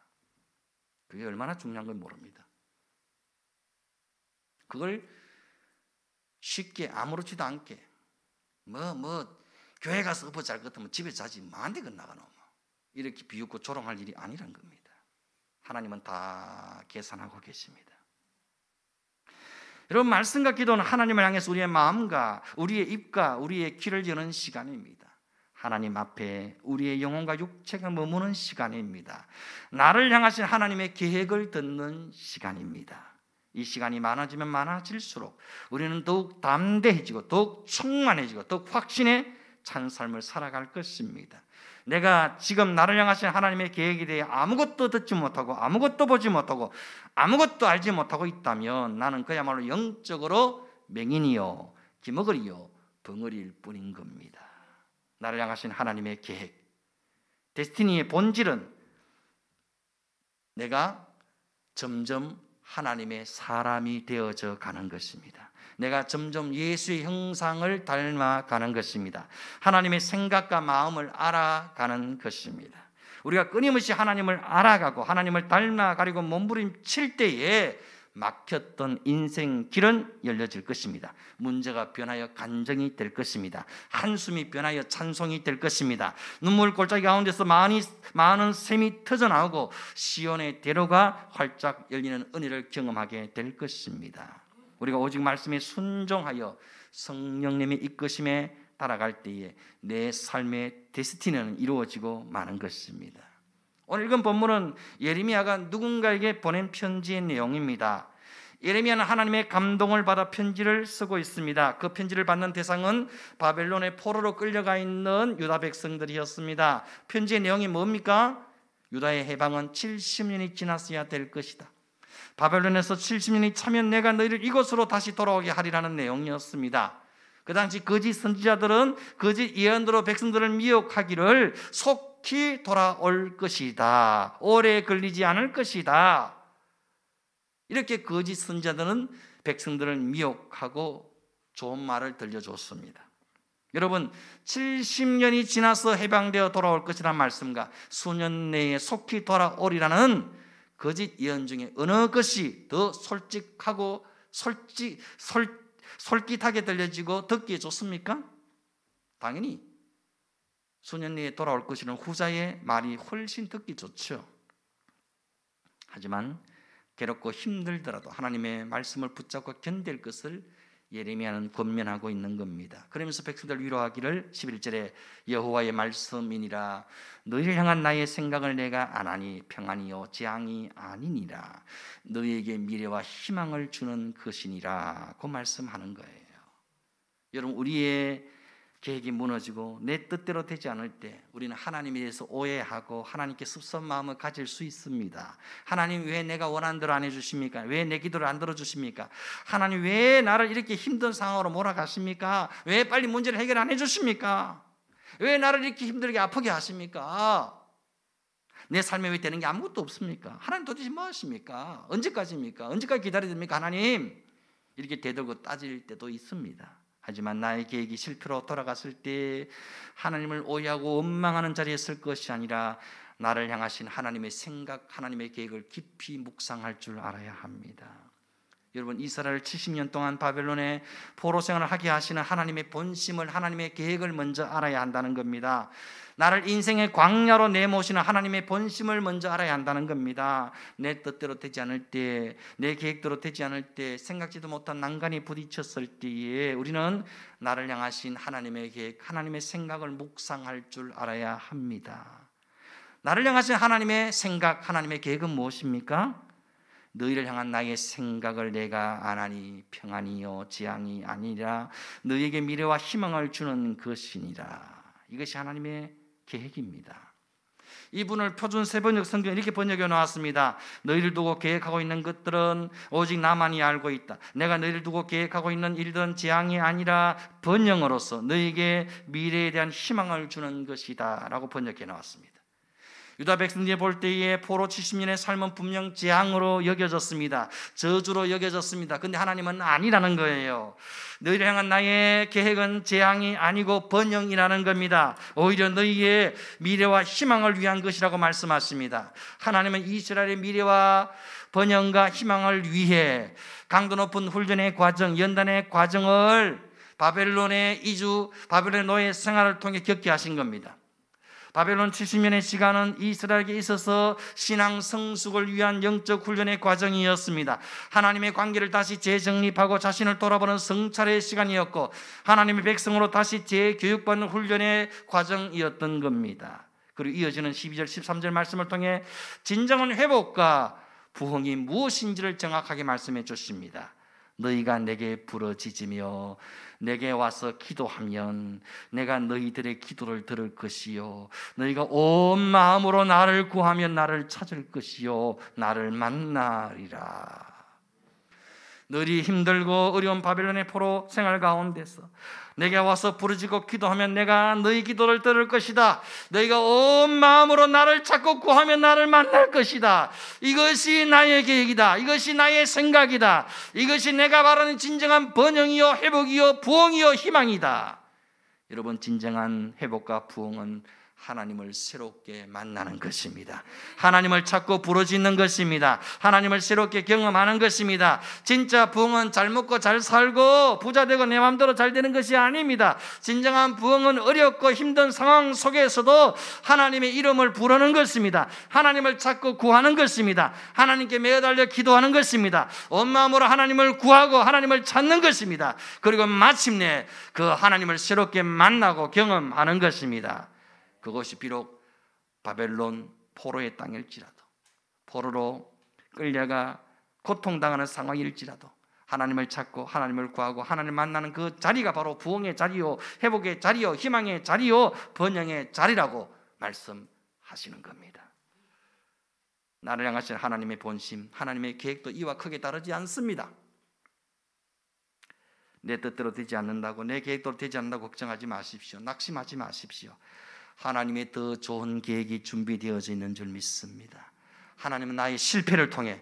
그게 얼마나 중요한 걸 모릅니다. 그걸 쉽게 아무렇지도 않게 교회 가서 엎어 잘 것 같으면 집에 자지 만데 건나가노 이렇게 비웃고 조롱할 일이 아니란 겁니다. 하나님은 다 계산하고 계십니다. 여러분, 말씀과 기도는 하나님을 향해서 우리의 마음과 우리의 입과 우리의 귀를 여는 시간입니다. 하나님 앞에 우리의 영혼과 육체가 머무는 시간입니다. 나를 향하신 하나님의 계획을 듣는 시간입니다. 이 시간이 많아지면 많아질수록 우리는 더욱 담대해지고 더욱 충만해지고 더욱 확신에 찬 삶을 살아갈 것입니다. 내가 지금 나를 향하신 하나님의 계획에 대해 아무것도 듣지 못하고 아무것도 보지 못하고 아무것도 알지 못하고 있다면 나는 그야말로 영적으로 맹인이요 기머거리요 벙어리일 뿐인 겁니다. 나를 향하신 하나님의 계획, 데스티니의 본질은 내가 점점 하나님의 사람이 되어져 가는 것입니다. 내가 점점 예수의 형상을 닮아가는 것입니다. 하나님의 생각과 마음을 알아가는 것입니다. 우리가 끊임없이 하나님을 알아가고 하나님을 닮아가려고 몸부림칠 때에 막혔던 인생 길은 열려질 것입니다. 문제가 변하여 간증이 될 것입니다. 한숨이 변하여 찬송이 될 것입니다. 눈물 골짜기 가운데서 많은 샘이 터져나오고 시온의 대로가 활짝 열리는 은혜를 경험하게 될 것입니다. 우리가 오직 말씀에 순종하여 성령님의 이끄심에 따라갈 때에 내 삶의 데스티니는 이루어지고 마는 것입니다. 오늘 읽은 본문은 예레미야가 누군가에게 보낸 편지의 내용입니다. 예레미야는 하나님의 감동을 받아 편지를 쓰고 있습니다. 그 편지를 받는 대상은 바벨론의 포로로 끌려가 있는 유다 백성들이었습니다. 편지의 내용이 뭡니까? 유다의 해방은 70년이 지났어야 될 것이다. 바벨론에서 70년이 차면 내가 너희를 이곳으로 다시 돌아오게 하리라는 내용이었습니다. 그 당시 거짓 선지자들은 거짓 예언으로 백성들을 미혹하기를 속히 돌아올 것이다, 오래 걸리지 않을 것이다, 이렇게 거짓 선지자들은 백성들을 미혹하고 좋은 말을 들려줬습니다. 여러분, 70년이 지나서 해방되어 돌아올 것이라는 말씀과 수년 내에 속히 돌아오리라는 거짓 예언 중에 어느 것이 더 솔직하고 솔깃하게 들려지고 듣기에 좋습니까? 당연히 수년 내에 돌아올 것이라는 후자의 말이 훨씬 듣기 좋죠. 하지만 괴롭고 힘들더라도 하나님의 말씀을 붙잡고 견딜 것을 예레미야는 권면하고 있는 겁니다. 그러면서 백성들 위로하기를 11절에 여호와의 말씀이니라 너희를 향한 나의 생각을 내가 안 하니 평안이요 재앙이 아니니라 너희에게 미래와 희망을 주는 것이니라 그 말씀하는 거예요. 여러분, 우리의 계획이 무너지고 내 뜻대로 되지 않을 때 우리는 하나님에 대해서 오해하고 하나님께 섭섭한 마음을 가질 수 있습니다. 하나님 왜 내가 원하는 대로 안 해주십니까? 왜 내 기도를 안 들어주십니까? 하나님 왜 나를 이렇게 힘든 상황으로 몰아가십니까? 왜 빨리 문제를 해결 안 해주십니까? 왜 나를 이렇게 힘들게 아프게 하십니까? 내 삶에 왜 되는 게 아무것도 없습니까? 하나님 도대체 뭐 하십니까? 언제까지입니까? 언제까지 기다려야 됩니까? 하나님, 이렇게 대들고 따질 때도 있습니다. 하지만 나의 계획이 실패로 돌아갔을 때 하나님을 오해하고 원망하는 자리에 있을 것이 아니라 나를 향하신 하나님의 생각, 하나님의 계획을 깊이 묵상할 줄 알아야 합니다. 여러분, 이스라엘 70년 동안 바벨론의 포로 생활을 하게 하시는 하나님의 본심을, 하나님의 계획을 먼저 알아야 한다는 겁니다. 나를 인생의 광야로 내모시는 하나님의 본심을 먼저 알아야 한다는 겁니다. 내 뜻대로 되지 않을 때, 내 계획대로 되지 않을 때, 생각지도 못한 난간이 부딪혔을 때에 우리는 나를 향하신 하나님의 계획, 하나님의 생각을 묵상할 줄 알아야 합니다. 나를 향하신 하나님의 생각, 하나님의 계획은 무엇입니까? 너희를 향한 나의 생각을 내가 안 하니 평안이요 재앙이 아니라 너희에게 미래와 희망을 주는 것이니라. 이것이 하나님의 계획입니다. 이분을 표준 세번역 성경에 이렇게 번역해 놓았습니다. 너희를 두고 계획하고 있는 것들은 오직 나만이 알고 있다. 내가 너희를 두고 계획하고 있는 일들은 재앙이 아니라 번영으로서 너희에게 미래에 대한 희망을 주는 것이다 라고 번역해 놓았습니다. 유다 백성들이 볼 때에 포로 70년의 삶은 분명 재앙으로 여겨졌습니다. 저주로 여겨졌습니다. 근데 하나님은 아니라는 거예요. 너희를 향한 나의 계획은 재앙이 아니고 번영이라는 겁니다. 오히려 너희의 미래와 희망을 위한 것이라고 말씀하십니다. 하나님은 이스라엘의 미래와 번영과 희망을 위해 강도 높은 훈련의 과정, 연단의 과정을 바벨론의 이주, 바벨론의 노예 생활을 통해 겪게 하신 겁니다. 바벨론 70년의 시간은 이스라엘에게 있어서 신앙 성숙을 위한 영적 훈련의 과정이었습니다. 하나님의 관계를 다시 재정립하고 자신을 돌아보는 성찰의 시간이었고 하나님의 백성으로 다시 재교육받는 훈련의 과정이었던 겁니다. 그리고 이어지는 12절 13절 말씀을 통해 진정한 회복과 부흥이 무엇인지를 정확하게 말씀해 주십니다. 너희가 내게 부르짖으며 내게 와서 기도하면 내가 너희들의 기도를 들을 것이요 너희가 온 마음으로 나를 구하면 나를 찾을 것이요 나를 만나리라. 너희 힘들고 어려운 바벨론의 포로 생활 가운데서 내게 와서 부르짖고 기도하면 내가 너희 기도를 들을 것이다. 너희가 온 마음으로 나를 찾고 구하면 나를 만날 것이다. 이것이 나의 계획이다. 이것이 나의 생각이다. 이것이 내가 바라는 진정한 번영이요 회복이요 부흥이요 희망이다. 여러분, 진정한 회복과 부흥은 하나님을 새롭게 만나는 것입니다. 하나님을 찾고 부르짖는 것입니다. 하나님을 새롭게 경험하는 것입니다. 진짜 부흥은 잘 먹고 잘 살고 부자 되고 내 마음대로 잘 되는 것이 아닙니다. 진정한 부흥은 어렵고 힘든 상황 속에서도 하나님의 이름을 부르는 것입니다. 하나님을 찾고 구하는 것입니다. 하나님께 매달려 기도하는 것입니다. 온 마음으로 하나님을 구하고 하나님을 찾는 것입니다. 그리고 마침내 그 하나님을 새롭게 만나고 경험하는 것입니다. 그것이 비록 바벨론 포로의 땅일지라도, 포로로 끌려가 고통당하는 상황일지라도 하나님을 찾고 하나님을 구하고 하나님을 만나는 그 자리가 바로 부흥의 자리요, 회복의 자리요, 희망의 자리요, 번영의 자리라고 말씀하시는 겁니다. 나를 향하신 하나님의 본심, 하나님의 계획도 이와 크게 다르지 않습니다. 내 뜻대로 되지 않는다고, 내 계획대로 되지 않는다고 걱정하지 마십시오. 낙심하지 마십시오. 하나님의 더 좋은 계획이 준비되어져 있는 줄 믿습니다. 하나님은 나의 실패를 통해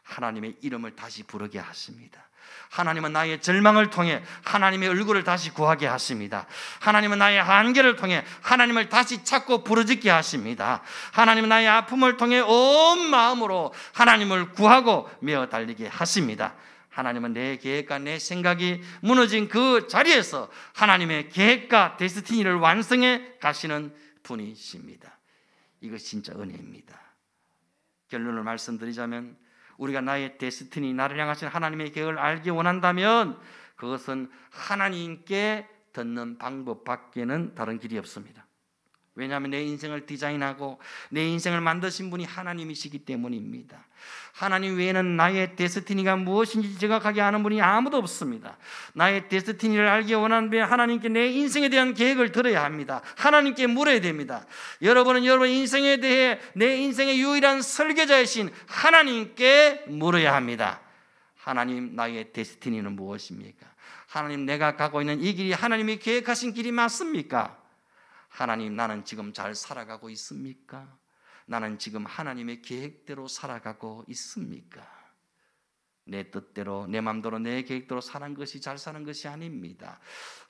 하나님의 이름을 다시 부르게 하십니다. 하나님은 나의 절망을 통해 하나님의 얼굴을 다시 구하게 하십니다. 하나님은 나의 한계를 통해 하나님을 다시 찾고 부르짖게 하십니다. 하나님은 나의 아픔을 통해 온 마음으로 하나님을 구하고 메어 달리게 하십니다. 하나님은 내 계획과 내 생각이 무너진 그 자리에서 하나님의 계획과 데스티니를 완성해 가시는 분이십니다. 이거 진짜 은혜입니다. 결론을 말씀드리자면, 우리가 나의 데스티니, 나를 향하신 하나님의 계획을 알기 원한다면 그것은 하나님께 듣는 방법밖에는 다른 길이 없습니다. 왜냐하면 내 인생을 디자인하고 내 인생을 만드신 분이 하나님이시기 때문입니다. 하나님 외에는 나의 데스티니가 무엇인지 정확하게 아는 분이 아무도 없습니다. 나의 데스티니를 알기 원하면 하나님께 내 인생에 대한 계획을 들어야 합니다. 하나님께 물어야 됩니다. 여러분은 여러분 인생에 대해 내 인생의 유일한 설계자이신 하나님께 물어야 합니다. 하나님, 나의 데스티니는 무엇입니까? 하나님, 내가 가고 있는 이 길이 하나님이 계획하신 길이 맞습니까? 하나님, 나는 지금 잘 살아가고 있습니까? 나는 지금 하나님의 계획대로 살아가고 있습니까? 내 뜻대로, 내 마음대로, 내 계획대로 사는 것이 잘 사는 것이 아닙니다.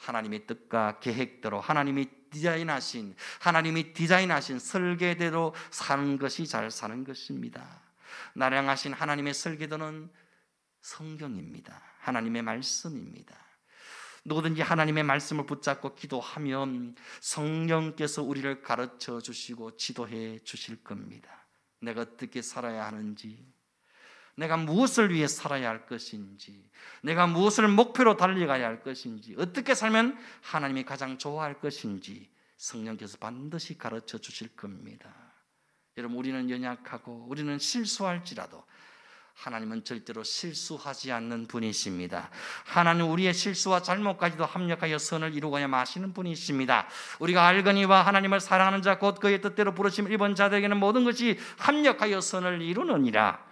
하나님의 뜻과 계획대로 하나님이 디자인하신 설계대로 사는 것이 잘 사는 것입니다. 나를 향하신 하나님의 설계도는 성경입니다. 하나님의 말씀입니다. 누구든지 하나님의 말씀을 붙잡고 기도하면 성령께서 우리를 가르쳐 주시고 지도해 주실 겁니다. 내가 어떻게 살아야 하는지, 내가 무엇을 위해 살아야 할 것인지, 내가 무엇을 목표로 달려가야 할 것인지, 어떻게 살면 하나님이 가장 좋아할 것인지 성령께서 반드시 가르쳐 주실 겁니다. 여러분, 우리는 연약하고 우리는 실수할지라도 하나님은 절대로 실수하지 않는 분이십니다. 하나님은 우리의 실수와 잘못까지도 합력하여 선을 이루고야 마시는 분이십니다. 우리가 알거니와 하나님을 사랑하는 자 곧 그의 뜻대로 부르심을 입은 자들에게는 모든 것이 합력하여 선을 이루느니라.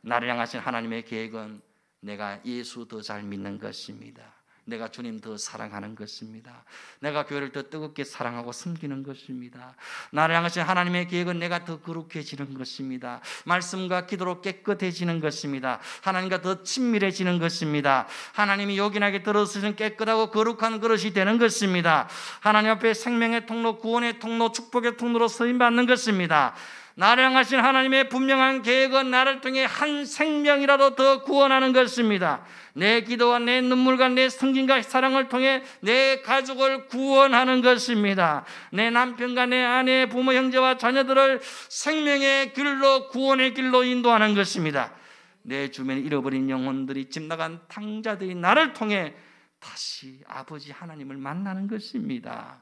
나를 향하신 하나님의 계획은 내가 예수 더 잘 믿는 것입니다. 내가 주님 더 사랑하는 것입니다. 내가 교회를 더 뜨겁게 사랑하고 섬기는 것입니다. 나를 향하신 하나님의 계획은 내가 더 거룩해지는 것입니다. 말씀과 기도로 깨끗해지는 것입니다. 하나님과 더 친밀해지는 것입니다. 하나님이 요긴하게 들어주신 깨끗하고 거룩한 그릇이 되는 것입니다. 하나님 앞에 생명의 통로, 구원의 통로, 축복의 통로로 쓰임받는 것입니다. 나를 향하신 하나님의 분명한 계획은 나를 통해 한 생명이라도 더 구원하는 것입니다. 내 기도와 내 눈물과 내 성김과 사랑을 통해 내 가족을 구원하는 것입니다. 내 남편과 내 아내, 부모, 형제와 자녀들을 생명의 길로, 구원의 길로 인도하는 것입니다. 내 주변에 잃어버린 영혼들이, 집 나간 탕자들이 나를 통해 다시 아버지 하나님을 만나는 것입니다.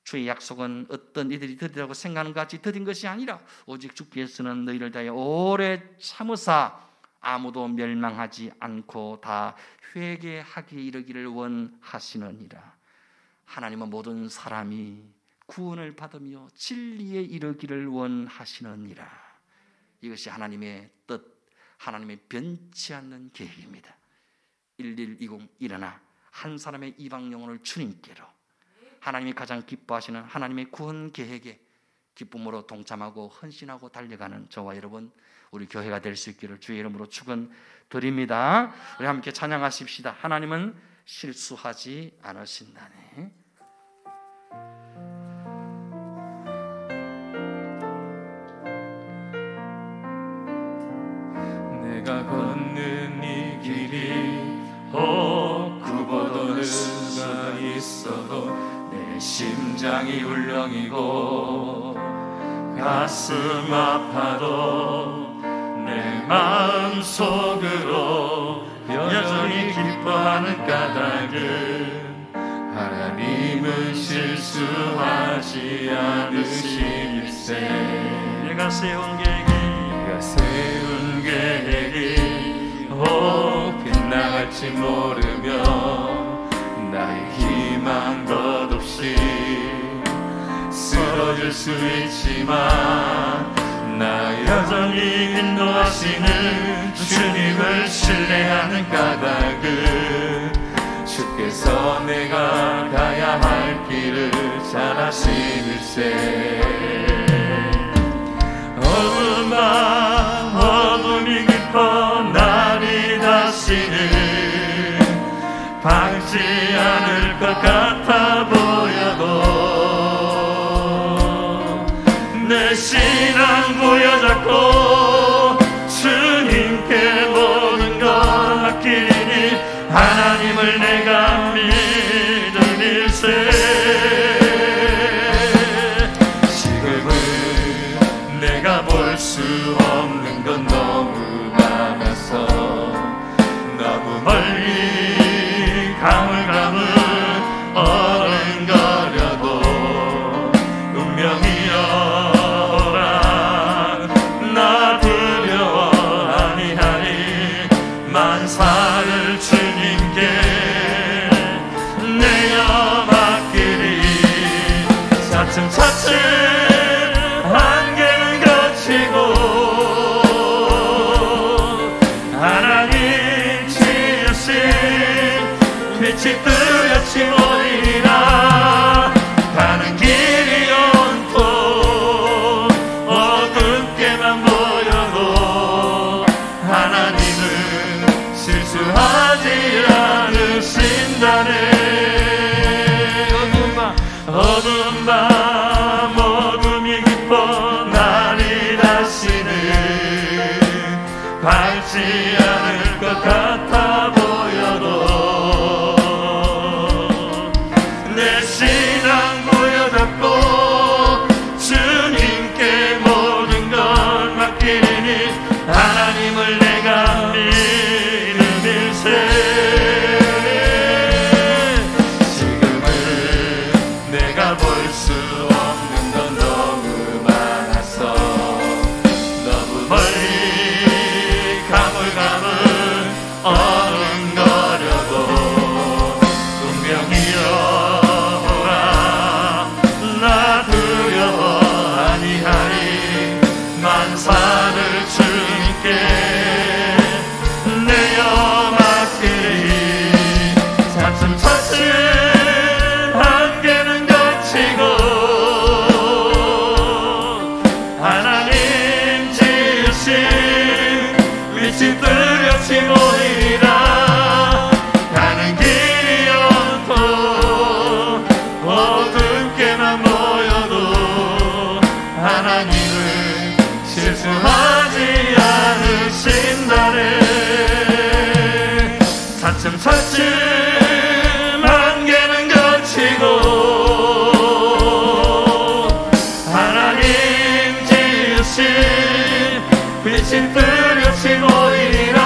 주의 약속은 어떤 이들이 드리라고 생각하는 것 같이 드린 것이 아니라 오직 주께서는 너희를 다해 오래 참으사 아무도 멸망하지 않고 다 회개하게 이르기를 원하시느니라. 하나님은 모든 사람이 구원을 받으며 진리에 이르기를 원하시느니라. 이것이 하나님의 뜻, 하나님의 변치 않는 계획입니다. 1120 일어나 한 사람의 이방 영혼을 주님께로, 하나님이 가장 기뻐하시는 하나님의 구원 계획에 기쁨으로 동참하고 헌신하고 달려가는 저와 여러분, 우리 교회가 될 수 있기를 주의 이름으로 축원드립니다. 우리 함께 찬양하십시다. 하나님은 실수하지 않으신다네. 내가 걷는 이 길이 굽어도는 수가 있어도 내 심장이 울렁이고 가슴 아파도 내 마음속으로 여전히 기뻐하는 까닭은 하나님은 실수하지 않으실세. 내가 세운 계획이 빗나갈지 모르며 나의 희망 덧없이 쓰러질 수 있지만 나 여전히 인도하시는 주님을 신뢰하는 까닭은 주께서 내가 가야 할 길을 잘 아시는세. 어두운 밤 어둠이 깊어 날이 다시는 밝지 않을 것 같아 보여도 내 신앙 부여잡고 주님께 모든 걸 맡기니 하나님을 내가 믿음일세. 지금은 내가 볼 수 없는 건 너무 많아서 너무 멀리 가물가물 어른거려도 운명이여라 나 두려워 아니하리. 만사를 주님께 내어 맡기리. 차츰차츰 한계는 거치고 하나님 지으신 빛이 뚜렷이 보이리라. 가는 길이 온통 어둡게만 보여도 하나님은 실수하지 않으신다네. 어두운 밤 어둠이 깊어 날이 다시는 밝지 않을 것 같아 보여도 내 신앙 부여잡고 주님께 모든 걸 맡기니 하나님을 내가 믿음일세. 지금은 내가 볼 수 없는 건 너무 많아서 너무 멀리 가물가물 어른거려도 운명이여라 나 두려워 아니하리. 만사를 주님께 내어 맡기리. 차츰차츰 한계는 거치고 하나님 지으신 빛이 뚜렷이 보이리라. 가는 길이 온통 어둡게만 보여도 하나님은 실수하지 않으신다네. 차츰차츰 한계는 거치고 하나님 지으신 빛이 뚜렷이 보이리라.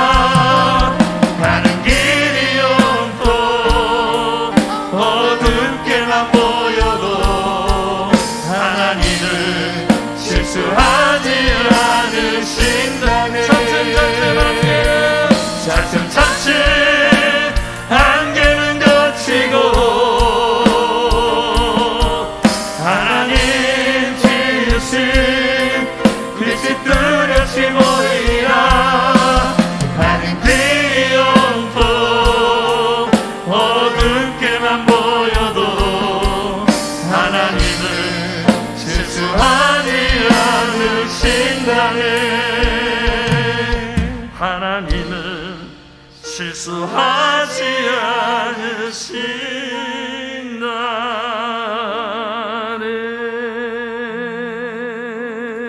가는 길이 온통 어둡게만 보여도 하나님은 실수하지 않으신다네. 차츰차츰 한계는 거치고 하나님 지으신 빛이 뚜렷이 보이라. 가는 길이 온통 어둡게만 보여도 하나님은 실수하지 않으신다네. 하나님은 실수하지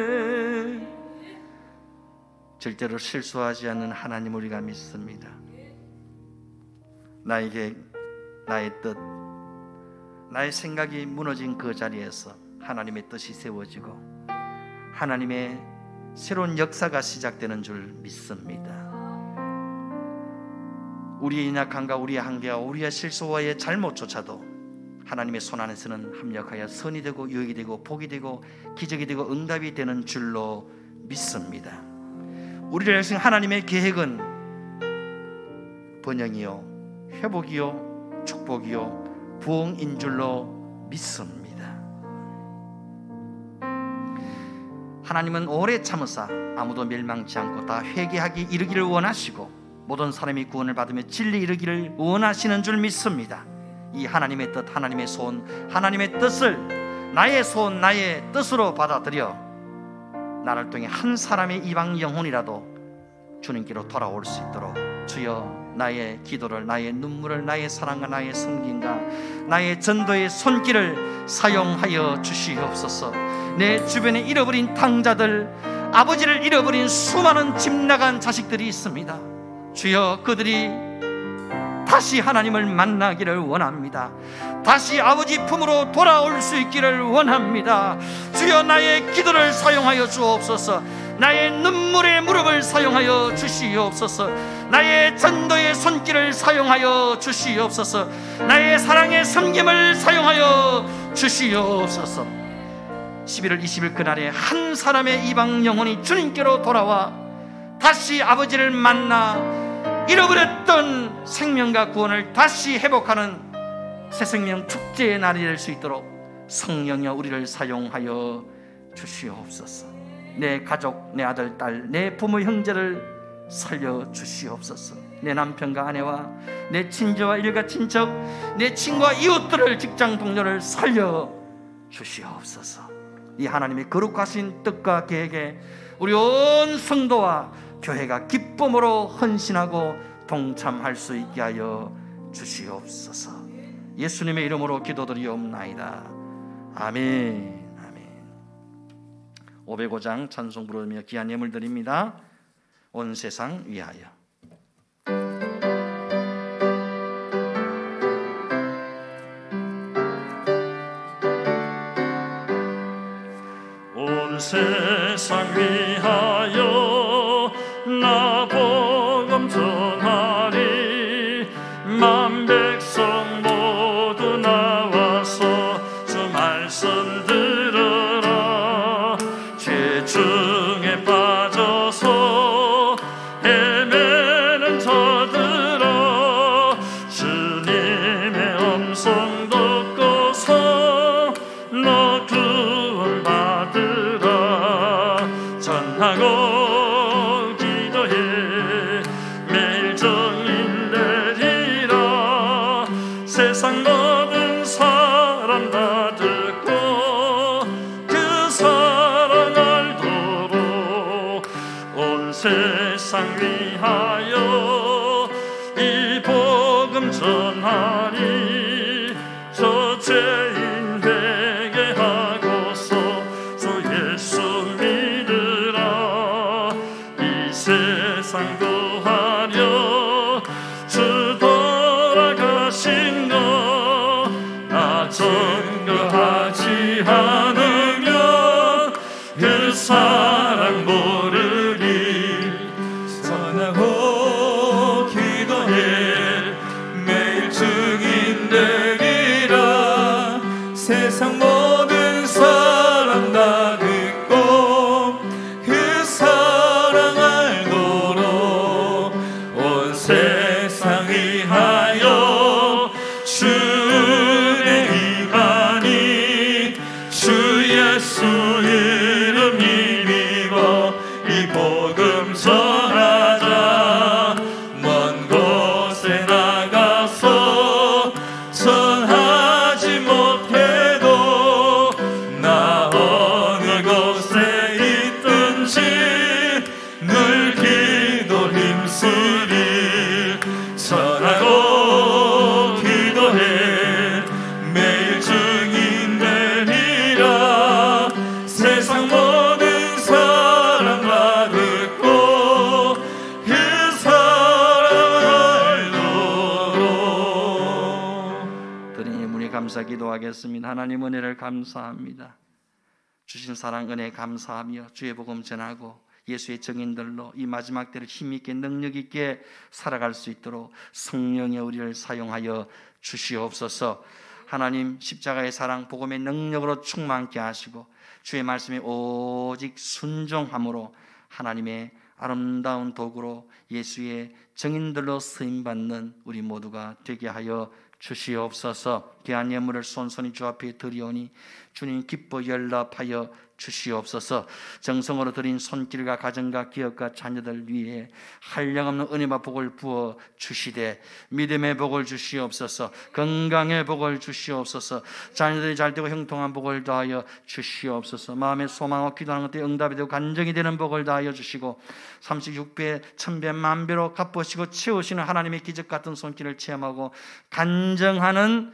않으신다네. 절대로 실수하지 않는 하나님 우리가 믿습니다. 나에게 나의 뜻, 나의 생각이 무너진 그 자리에서 하나님의 뜻이 세워지고 하나님의 새로운 역사가 시작되는 줄 믿습니다. 우리의 연약함과 우리의 한계와 우리의 실수와의 잘못조차도 하나님의 손 안에서는 합력하여 선이 되고 유익이 되고 복이 되고 기적이 되고 응답이 되는 줄로 믿습니다. 우리를 향하신 하나님의 계획은 번영이요, 회복이요, 축복이요, 부흥인 줄로 믿습니다. 하나님은 오래 참으사 아무도 멸망치 않고 다 회개하기 이르기를 원하시고 모든 사람이 구원을 받으며 진리 이르기를 원하시는 줄 믿습니다. 이 하나님의 뜻, 하나님의 소원, 하나님의 뜻을 나의 소원, 나의 뜻으로 받아들여 나를 통해 한 사람의 이방 영혼이라도 주님께로 돌아올 수 있도록 주여 나의 기도를, 나의 눈물을, 나의 사랑과 나의 섬김과 나의 전도의 손길을 사용하여 주시옵소서. 내 주변에 잃어버린 탕자들, 아버지를 잃어버린 수많은 집 나간 자식들이 있습니다. 주여 그들이 다시 하나님을 만나기를 원합니다. 다시 아버지 품으로 돌아올 수 있기를 원합니다. 주여 나의 기도를 사용하여 주옵소서. 나의 눈물의 무릎을 사용하여 주시옵소서. 나의 전도의 손길을 사용하여 주시옵소서. 나의 사랑의 섬김을 사용하여 주시옵소서. 11월 20일 그날에 한 사람의 이방 영혼이 주님께로 돌아와 다시 아버지를 만나 잃어버렸던 생명과 구원을 다시 회복하는 새생명 축제의 날이 될 수 있도록 성령여 우리를 사용하여 주시옵소서. 내 가족, 내 아들, 딸, 내 부모, 형제를 살려 주시옵소서. 내 남편과 아내와 내 친지와 일가 친척, 내 친구와 이웃들을, 직장 동료를 살려 주시옵소서. 이 하나님의 거룩하신 뜻과 계획에 우리 온 성도와 교회가 기쁨으로 헌신하고 동참할 수 있게 하여 주시옵소서. 예수님의 이름으로 기도드리옵나이다. 아멘. 아멘. 505장 찬송 부르며 귀한 예물 드립니다. 온 세상 위하여. 온 세상 위하여 나 복음 전하리. 만 백성 모두 나와서 주 말씀 들으라. 죄 중에 빠져서 헤매는 자들아, 주님의 음성 듣고서 너 구원 받으라. 전하고 기도해 매일 정인 되리라. 세상 모든 사람 다 듣고 그 사랑 알도록 온 세상 위하여 이 복음 전하리. 저 죄인 회개하고서 주 예수 믿으라. 이 세상 구하려 주 돌아가신 것 나 증거하지 않으면 그 사랑 모르리. 선하고 기도해 매일 증인 되리라. 세상 모든 사람 다 듣고 그 사랑 알도록 온 세상 위하여 주의 이반이 주 예수 이름 힘입어 이 복음 전하자. 먼 곳에 나가서 전하지 못해도 나 어느 곳에 있든지 늘 기도 힘쓰리. 전하고 기도해 매일 증인 되리라. 세상 모든 사람 다 듣고 그 사랑 알도록. 드린 예물에 감사 기도하겠습니다. 하나님 은혜를 감사합니다. 주신 사랑 은혜 감사하며 주의 복음 전하고 예수의 증인들로 이 마지막 때를 힘있게 능력있게 살아갈 수 있도록 성령의 우리를 사용하여 주시옵소서. 하나님 십자가의 사랑 복음의 능력으로 충만케 하시고 주의 말씀에 오직 순종함으로 하나님의 아름다운 도구로 예수의 증인들로 쓰임받는 우리 모두가 되게 하여 주시옵소서. 귀한 예물을 손손히 주 앞에 드리오니 주님 기뻐 연락하여 주시옵소서. 정성으로 드린 손길과 가정과 기업과 자녀들 위해 한량없는 은혜와 복을 부어 주시되 믿음의 복을 주시옵소서. 건강의 복을 주시옵소서. 자녀들이 잘되고 형통한 복을 더하여 주시옵소서. 마음의 소망하고 기도하는 것들이 응답이 되고 간증이 되는 복을 더하여 주시고 36배 1000배 만배로 갚으시고 채우시는 하나님의 기적같은 손길을 체험하고 간증하는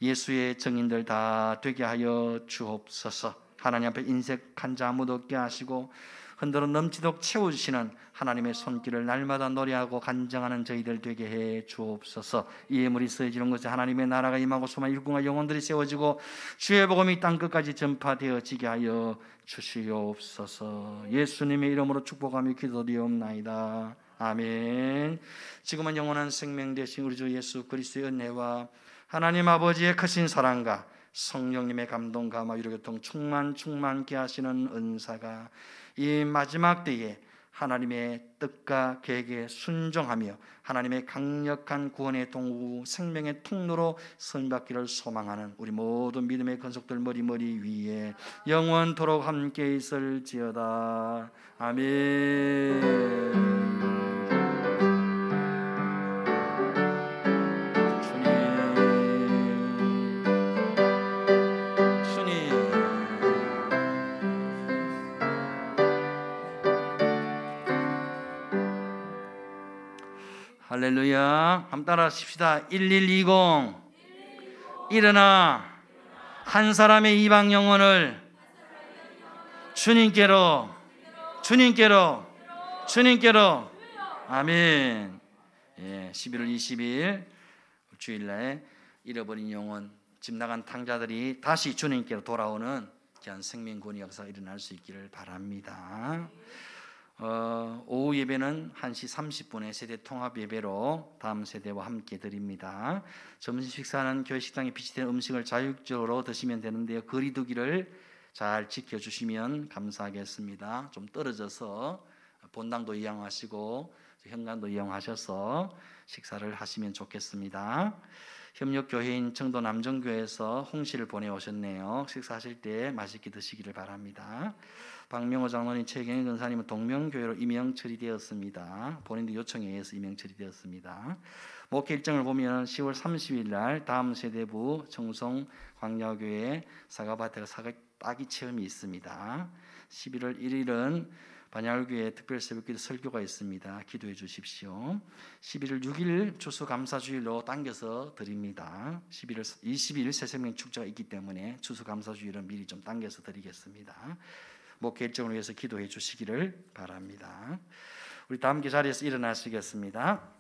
예수의 증인들 다 되게 하여 주옵소서. 하나님 앞에 인색한 자 아무도 없게 하시고 흔들어 넘치도록 채워주시는 하나님의 손길을 날마다 노래하고 간증하는 저희들 되게 해 주옵소서. 이 예물이 쓰여지는 것에 하나님의 나라가 임하고 소망 일꾼과 영혼들이 세워지고 주의 복음이 땅끝까지 전파되어지게 하여 주시옵소서. 예수님의 이름으로 축복하며 기도드리옵나이다. 아멘. 지금은 영원한 생명 되신 우리 주 예수 그리스도의 은혜와 하나님 아버지의 크신 사랑과 성령님의 감동 감화 위로교통 충만케 하시는 은사가 이 마지막 때에 하나님의 뜻과 계획에 순종하며 하나님의 강력한 구원의 동우 생명의 통로로 선받기를 소망하는 우리 모든 믿음의 건속들 머리 위에 영원토록 함께 있을지어다. 아멘. 할렐루야. 한번 따라 하십시다. 1120 일어나 한 사람의 이방 영혼을 주님께로 아멘. 11월 20일 주일날 잃어버린 영혼 집 나간 탕자들이 다시 주님께로 돌아오는 귀한 생명구원의 역사가 일어날 수 있기를 바랍니다. 오후 예배는 1시 30분에 세대 통합 예배로 다음 세대와 함께 드립니다. 점심 식사는 교회 식당에 비치된 음식을 자율적으로 드시면 되는데요, 거리두기를 잘 지켜주시면 감사하겠습니다. 좀 떨어져서 본당도 이용하시고 현관도 이용하셔서 식사를 하시면 좋겠습니다. 협력교회인 청도 남정교회에서 홍시를 보내오셨네요. 식사하실 때 맛있게 드시기를 바랍니다. 박명호 장로님, 최경희 권사님은 동명교회로 임명 처리되었습니다. 본인들 요청에 의해서 임명 처리되었습니다. 목회 일정을 보면 10월 30일 날 다음 세대부 청송 광야교회 사과밭에 사과 따기 체험이 있습니다. 11월 1일은 반야울교회 특별새벽기도 설교가 있습니다. 기도해 주십시오. 11월 6일 추수감사주일로 당겨서 드립니다. 11월 20일 새생명 축제가 있기 때문에 추수감사주일은 미리 좀 당겨서 드리겠습니다. 목회 일정을 위해서 기도해 주시기를 바랍니다. 우리 다 함께 자리에서 일어나시겠습니다.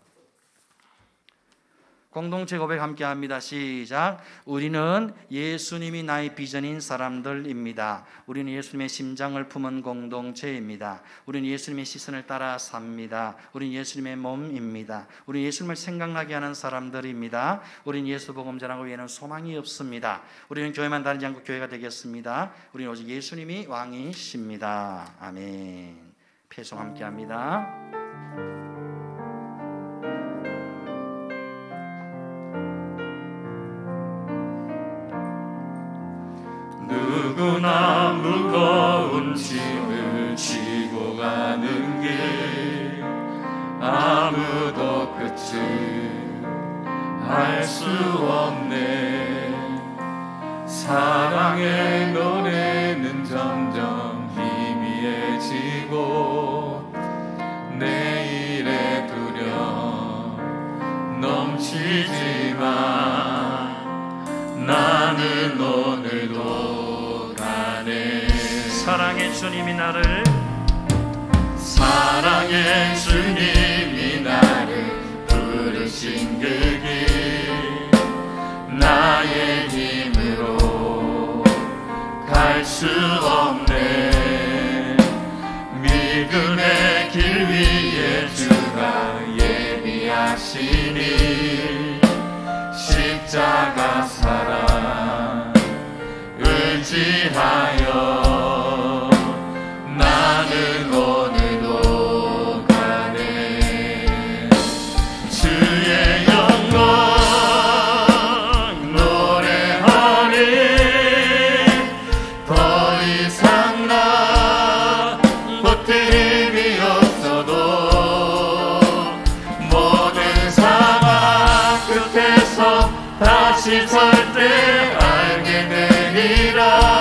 공동체 고백 함께 합니다. 시작. 우리는 예수님이 나의 비전인 사람들입니다. 우리는 예수님의 심장을 품은 공동체입니다. 우리는 예수님의 시선을 따라 삽니다. 우리는 예수님의 몸입니다. 우리는 예수님을 생각나게 하는 사람들입니다. 우리는 예수 복음 전하고 외에는 소망이 없습니다. 우리는 교회만 다니지 않고 교회가 되겠습니다. 우리는 오직 예수님이 왕이십니다. 아멘. 패송 함께 합니다. 누구나 무거운 짐을 지고 가는 길 아무도 끝을 알 수 없네. 사랑의 노래는 점점 희미해지고 내일의 두려움 넘치지만 나는 오늘도 가네. 사랑의 주님이 나를 부르신 그 길 나의 힘으로 갈 수 없네. 미금의 길 위에 주가 예비하시니 십자가 사랑 다시 설 때 알게 되리라.